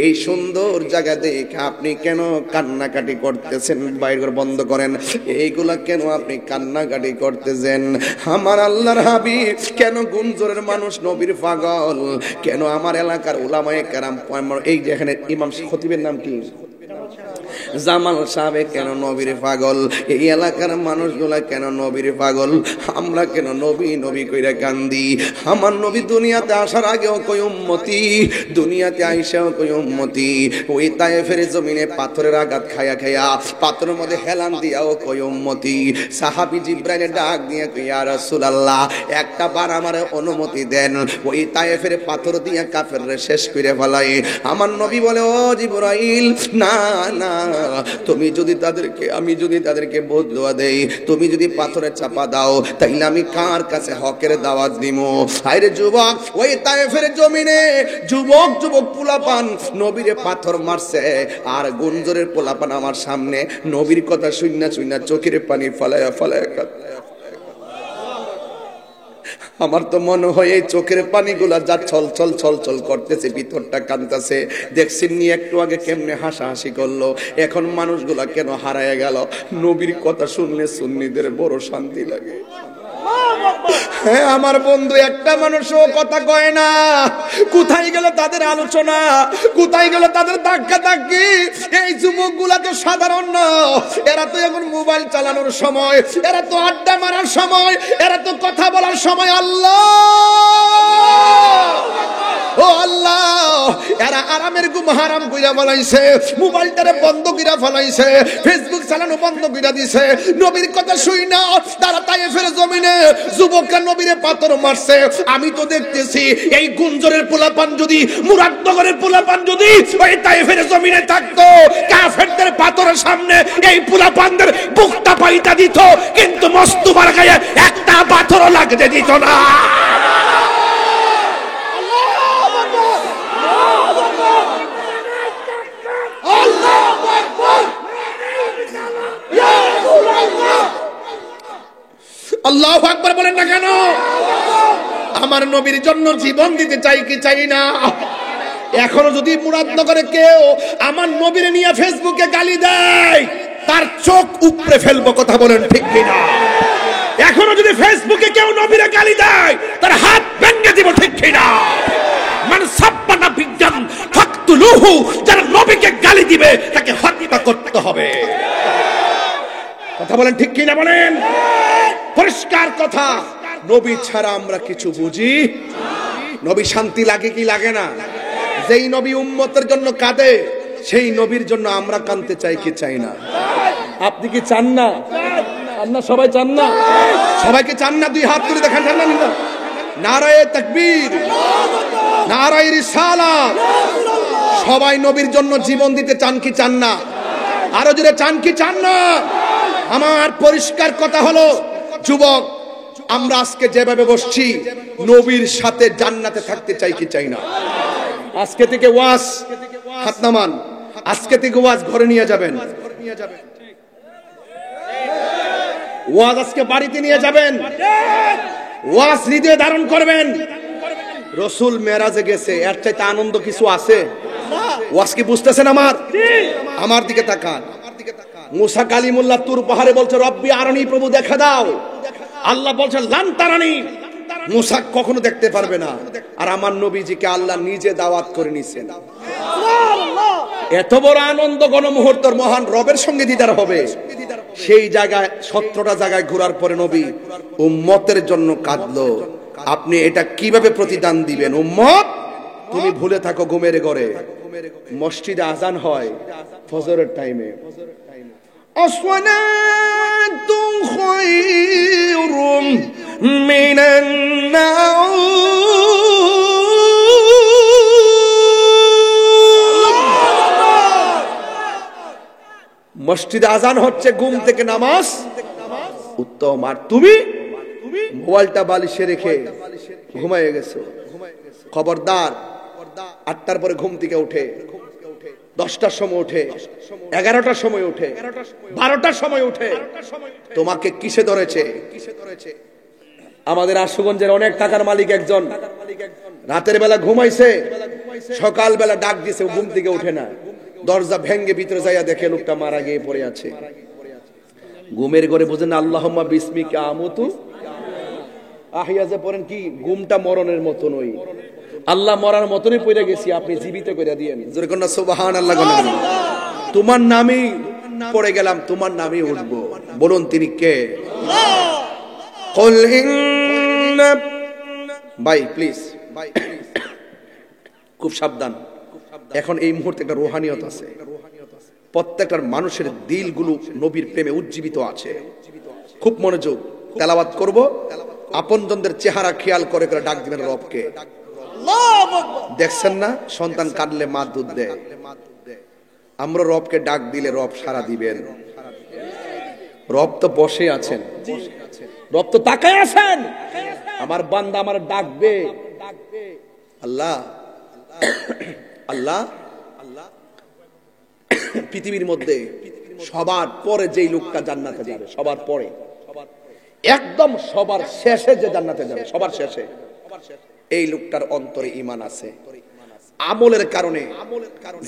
এই সুন্দর জায়গা দেখে আপনি কেন কান্নাকাটি করতেছেন? বাইরে বন্ধ করেন, এইগুলা কেন আপনি কান্নাকাটি করতেছেন? আমার আল্লাহর হাবিব কেন গুঞ্জরের মানুষ নবীর পাগল? কেন আমার এলাকার উলামায়ে কেরাম, এই যে এখানে ইমাম খতিবের নাম কি জামাল সাহেব কেন নবীর পাগল? এই এলাকার মানুষগুলা কেন নবীর পাগল? আমরা কেন নবী নবী কইরা কান্দি? আমার নবী দুনিয়াতে আসার আগেও কই উম্মতি, দুনিয়াতে আইসাও কই উম্মতি। ওই তায়েফের জমিনে পাথরের আঘাত খায়া খায়া পাথরের মধ্যে হেলান দিয়াও কই উম্মতি। সাহাবী জিবরাইল ডাক দিয়ে কই ইয়া রাসূলুল্লাহ একটা বার আমারে অনুমতি দেন, ওই তায়েফের পাথর দিয়া কাফেররে শেষ করে ফেলাই। আমার নবী বলে ও জিবরাইল না না, তুমি যদি তাদেরকে, আমি যদি তাদেরকে বদুয়া দেই, তুমি যদি পাথরে চাপা দাও, তাইলে আমি কার কাছে হকের দাওয়াত দিমু? আরে যুবক, ওই তায়েফের জমিনে যুবক যুবক পোলাপান নবীরে পাথর মারছে, আর গুঞ্জরের পোলাপান আমার সামনে নবীর কথা শুইনা শুইনা চোখের পানি ফলায়া ফলায়া কাঁদে। আমার তো মনে হয় এই চোখের পানিগুলা যা ছল ছল ছল ছল করতেছে, ভিতরটা কাঁদতেছে। দেখছেন নি একটু আগে কেমনে হাসাহাসি করলো, এখন মানুষগুলা কেন হারায় গেল? নবীর কথা শুনলে সুন্নিদের বড় শান্তি লাগে। হ্যাঁ আমার বন্ধু, একটা মানুষও কথা কয় না। কোথায় গেল তাদের আলোচনা? কোথায় গেল তাদের ধাক্কা ধাক্কি? এই যুবকগুলা তো সাধারণ না, এরা তো এখন মোবাইল চালানোর সময়, এরা তো আড্ডা মারার সময়, এরা তো কথা বলার সময়। আল্লাহ ও আল্লাহ, এরা আরামের ঘুম হারাম কইরা ফলাইছে, মোবাইলটারে বন্ধ কইরা ফলাইছে, ফেসবুক চালানো বন্ধ কইরা দিছে। নবীর কথা শুই না তারা তায়েফের জমিনে যুবকরা নবীরে পাথর মারছে। আমি তো দেখতেছি এই গুঞ্জরের পোলাপান যদি, মুরাদনগরের পোলাপান যদি ওই তায়েফের জমিনে থাকতো, কাফেরদের পাথরের সামনে এই পোলাপানদের বুকটা পাইতা দিত, কিন্তু মস্তুবার গায়ে একটা পাথরও লাগতে দিত না। আল্লাহু আকবার বলেন না কেন? আমার নবীর জন্য জীবন দিতে চাই কি চাই না? এখনো যদি মুরাদনগরে কেউ আমার নবীর নিয়ে ফেসবুকে গালি দেয়, তার চোখ উপড়ে ফেলবো। কথা বলেন ঠিক কিনা?
এখনো যদি ফেসবুকে কেউ নবীরে গালি দেয় তার হাত ভেঙে দিব, ঠিক কিনা? মানে সাব্বানা বিজ্ঞান ফাকতুলুহু, যারা নবীকে গালি দিবে তাকে হত্যা করতে হবে। কথা বলেন ঠিক কিনা বলেন? পরিষ্কার কথা। নবী ছাড়া আমরা কিছু বুঝি। নবী শান্তি লাগে কি লাগে না? যেই নবী উম্মতের জন্য কাঁদে সেই নবীর জন্য আমরা কাঁদতে চাই কি চাই না? আপনি কি চান না? আপনারা সবাই চান না? সবাইকে চান না? দুই হাত তুলে দেখান। চান না? নারায়ে তাকবীর, নারায়ে রিসালাত। সবাই নবীর জন্য জীবন দিতে চান কি চান না? আরো জোরে চান কি চান না? আমার পরিষ্কার কথা হলো, যুবক, আমরা আজকে যেভাবে বসছি নবীর সাথে জান্নাতে থাকতে চাই কি চাই না? আজকে থেকে ওয়াজ, হাত নামান, আজকে থেকে ওয়াজ ঘরে নিয়ে যাবেন। ওয়াজ আজকে বাড়িতে নিয়ে যাবেন। ওয়াজ হৃদয়ে ধারণ করবেন। রাসূল মেরাজে গেছে, এর চাইতে আনন্দ কিছু আছে? ওয়াজ কি বুঝতেছেন? আমার দিকে তাকান। মুসা কালিমুল্লাহ তুর পাহাড়ে বলছে, রব্বি আরনি, প্রভু দেখা দাও। আল্লাহ বলছেন লান তারানি, মুসা কখনো দেখতে পারবে না। আর আমার নবীজিকে আল্লাহ নিজে দাওয়াত করে নিছেন। এত বড় আনন্দ গণমুহূর্তের মহান রবের সঙ্গে দিদার হবে। সেই জায়গায় 17টা জায়গায় ঘোরার পরে নবী উম্মতের জন্য কাঁদলো। আপনি এটা কিভাবে প্রতিদান দিবেন? উম্মত, তুমি ভুলে থাকো ঘুমের ঘরে, মসজিদে আজান হয় ফজরের টাইমে, আসসালাতু খায়রুম মিনান নাউম। মসজিদে আজান হচ্ছে, ঘুম থেকে নামাজ উত্তম। আর তুমি মোবাইলটা বালিশে রেখে ঘুমায় গেছো। খবরদার, 8টার পরে ঘুম থেকে উঠে 10টার সময় উঠে, 11টার সময় উঠে, 12টার সময় উঠে তোমাকে কিসে ধরেছে? আমাদের আশুগঞ্জের অনেক টাকার মালিক একজন রাতের বেলা ঘুমাইছে, সকাল বেলা ডাক দিছে, ঘুম থেকে উঠে না। দরজা ভেঙ্গে ভিতরে যাইয়া দেখে লোকটা মারা গিয়ে পড়ে আছে। ঘুমের ঘরে বোঝেন আল্লাহুম্মা বিসমিকা আমুতু আহিয়াজে পড়েন কি? ঘুমটা মরণের মতো নই, আল্লাহ মরার মতনই পড়ে গেছি, আপনি জীবিত করে দিয়েন। জোরে কোন সুবহানাল্লাহ। তোমার নামই পড়ে গেলাম, তোমার নামই উঠবো। বলুন তিনি কে? ভাই প্লিজ, খুব সাবধান। এখন এই মুহূর্তে একটা রুহানিয়ত আছে, প্রত্যেকটার মানুষের দিলগুলো নবীর প্রেমে উজ্জীবিত আছে। খুব মনোযোগ, তেলাওয়াত করব। আপনজনদের চেহারা খেয়াল করে করে ডাক দিবেন রবকে। দেখছেন না, সন্তান কাঁদলে মা দুধ দেয়। আমরা রবকে ডাক দিলে রব সাড়া দিবেন। রব তো বসে আছেন, রব তো তাকায় আছেন। আমার বান্দা আমার ডাকবে। আল্লাহ আল্লাহ আল্লাহ। পৃথিবীর মধ্যে সবার পরে যেই লোকটা জান্নাতে যাবে, সবার পরে, একদম সবার শেষে যে জান্নাতে যাবে, সবার শেষে, এই লোকটার অন্তরে ঈমান আছে। আমলের কারণে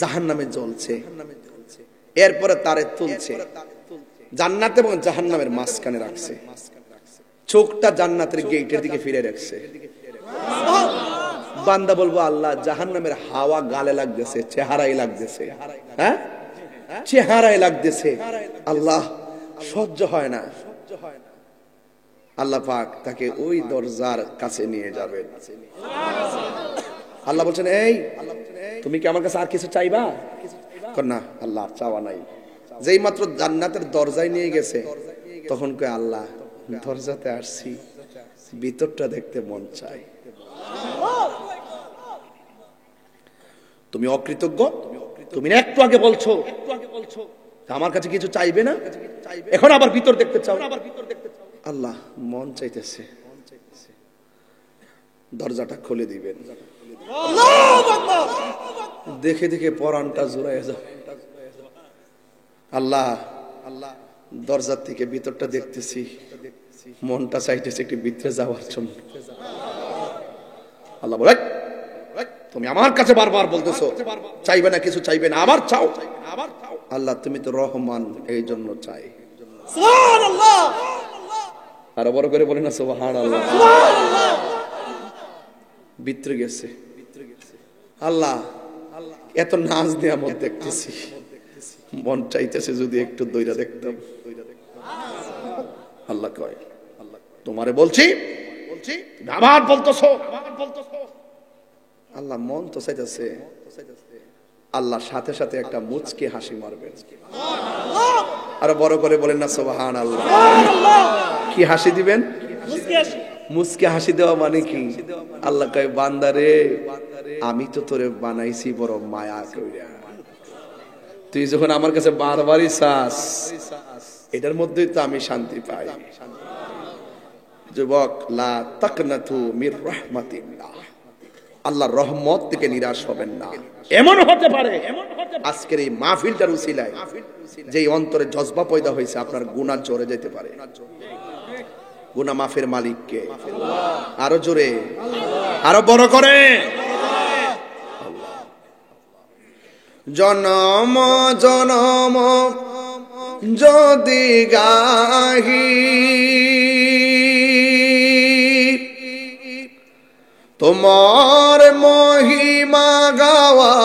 জাহান্নামে জ্বলছে, এরপরে তারে তুলছে, জান্নাত এবং জাহান্নামের মাঝখানে রাখছে। চোখটা জান্নাতের গেটের দিকে ফিরে রাখছে। বান্দা বলবো, আল্লাহ জাহান্নামের হাওয়া গালে লাগতেছে, চেহারায় লাগতেছে, হ্যাঁ চেহারায় লাগতেছে, আল্লাহ সহ্য হয় না। আল্লাহ পাক তাকে ওই দরজার কাছে নিয়ে যাবেন। আল্লাহ বলছেন, এই তুমি কি আমার কাছে আর কিছু চাইবা? না আল্লাহ, চাওয়া নাই। যেই মাত্র জান্নাতের দরজায় নিয়ে গেছে, তখন কয় আল্লাহ দরজাতে আসছি, ভিতরটা দেখতে মন চায়। তুমি অকৃতজ্ঞ, তুমি একটু আগে বলছো আমার কাছে কিছু চাইবে না, এখন আবার ভিতর দেখতে চাও। আল্লাহ মন চাইতেছে, দরজাটা খুলে দিবেন। দেখে দেখে পরানটা জোড়ায় যাবে। আল্লাহ আল্লাহ, দরজার থেকে ভিতরটা দেখতেছি, মনটা চাইতেছে একটু ভিতরে যাওয়ার জন্য। আল্লাহ বলে, তুমি আমার কাছে বারবার বলতেছো চাইবে না, কিছু চাইবে না, আবার চাও। আল্লাহ তুমি তো রহমান, এই জন্য চাই। আর বড় করে বলেন না সুবহানাল্লাহ। ভিতরে গেছে আল্লাহ, এত নাচ নিয়ামত দেখতেছি, মন চাইতেছে যদি একটু দইরা দেখতাম। আল্লাহ কয়, তোমারে বলছি আবার বলতেছো। আল্লাহ মন তো চাইতেছে, আল্লাহ সাথে সাথে একটা মুচকি হাসি মারবেন। আর বড় করে বলেন না সুবহানাল্লাহ। কি হাসি দিবেন? মুচকি হাসি দেওয়া মানে কি? আল্লাহ কয় বান্দারে, আমি তো তোরে বানাইছি বড় মায়া কইরা, তুই যখন আমার কাছে বারবারই চাস, এটার মধ্যেই তো আমি শান্তি পাই। যুবক, লা তাকনাতু মির রাহমাতিল্লাহ, আল্লাহর রহমত থেকে নিরাশ হবেন না। এমন হতে পারে আজকের এই মাহফিলটার উসিলায় যেই অন্তরে জজবা পয়দা হয়েছে, আপনার গুনাহ চড়ে যেতে পারে। গুনাহ মাফের মালিক কে? আরো জোরে, আরো বড় করে। জনম জনম যদি গাহি তোমার মহিমা গাওয়া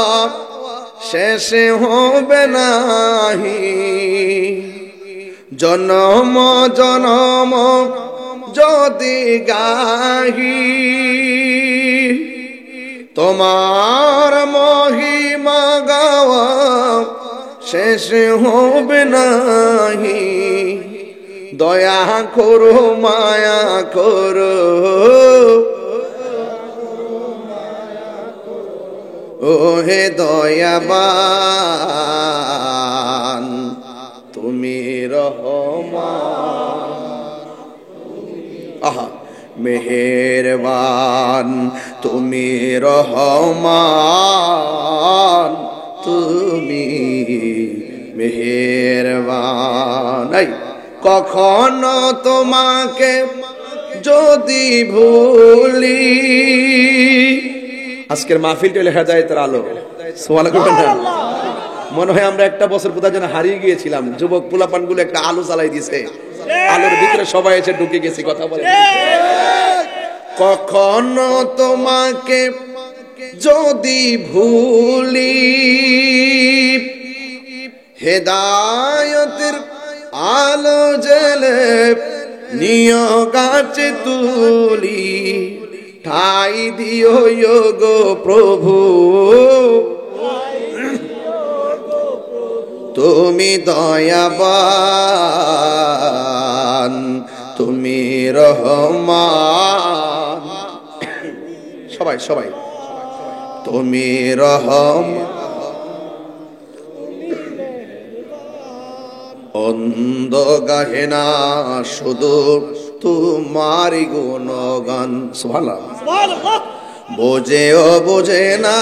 শেষ হবে নাহি। জনম জনম যদি গাহি তোমার মহিমা গাওয়া শেষ হবে নাহি। দয়া করো মায়া করো ও হে দয়াবান, তুমি রহমান। আহা, মেহেরবান তুমি রহমান, তুমি মেহেরবান। কখনো তোমাকে যদি ভুলি, আজকের মাহফিলটা লেখা যায় তার আলো। মনে হয় আমরা একটা বছর কোথায় যেন হারিয়ে গিয়েছিলাম। যুবক পোলাপান গুলো একটা আলো জ্বালাই দিছে, আলোর ভিতরে সবাই এসে ঢুকে গেছি। কথা বলে, কখনো তোমাকে যদি ভুলি, হেদায়তের আলো জেলে নিয়োগ গাছে তুলি, ঠাই দিও গো প্রভু, তুমি দয়াবান, তুমি রহমান। সবাই সবাই, তুমি রহমান। অন্ধ গাহে না শুধু তোমারি গুণগান, সুবহানাল্লাহ। বোঝেও বোঝে না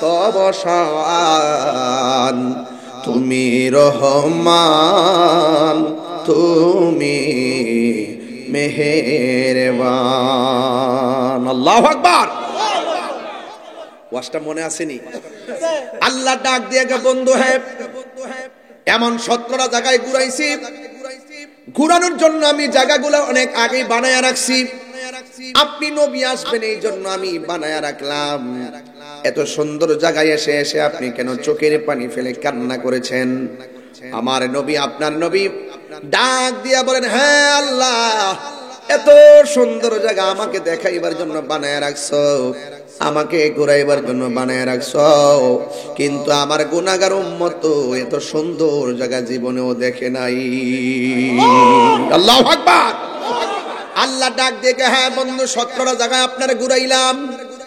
তব শান, তুমি রহমান, তুমি মেহেরবান। আল্লাহু আকবার। ওয়াজটা মনে আসেনি? আল্লাহ ডাক দিয়ে গে, বন্ধু হ্যাঁ, এমন 17টা জায়গায় ঘুরাইছি, ঘুরানোর জন্য আমি জায়গাগুলো অনেক আগে বানায়া রাখছি। আপনি নবী আসবেন এই জন্য আমি বানায়া রাখলাম। এত সুন্দর জায়গায় এসে এসে আপনি কেন চোখের পানি ফেলে কান্না করেছেন? আমার নবী, আপনার নবী ডাক দিয়া বলেন, হ্যাঁ আল্লাহ, এত সুন্দর জায়গা আমাকে দেখাইবার জন্য বানায়া রাখছো, আমাকে ঘুরাইবার জন্য বানায় রাখছো, কিন্তু আমার গুনাহগার উম্মত এত সুন্দর জায়গা জীবনেও দেখে নাই। আল্লাহু আকবার। আল্লাহ ডাক দিয়ে, হ্যাঁ বন্ধু, 17টা জায়গায় আপনারা ঘুরাইলাম,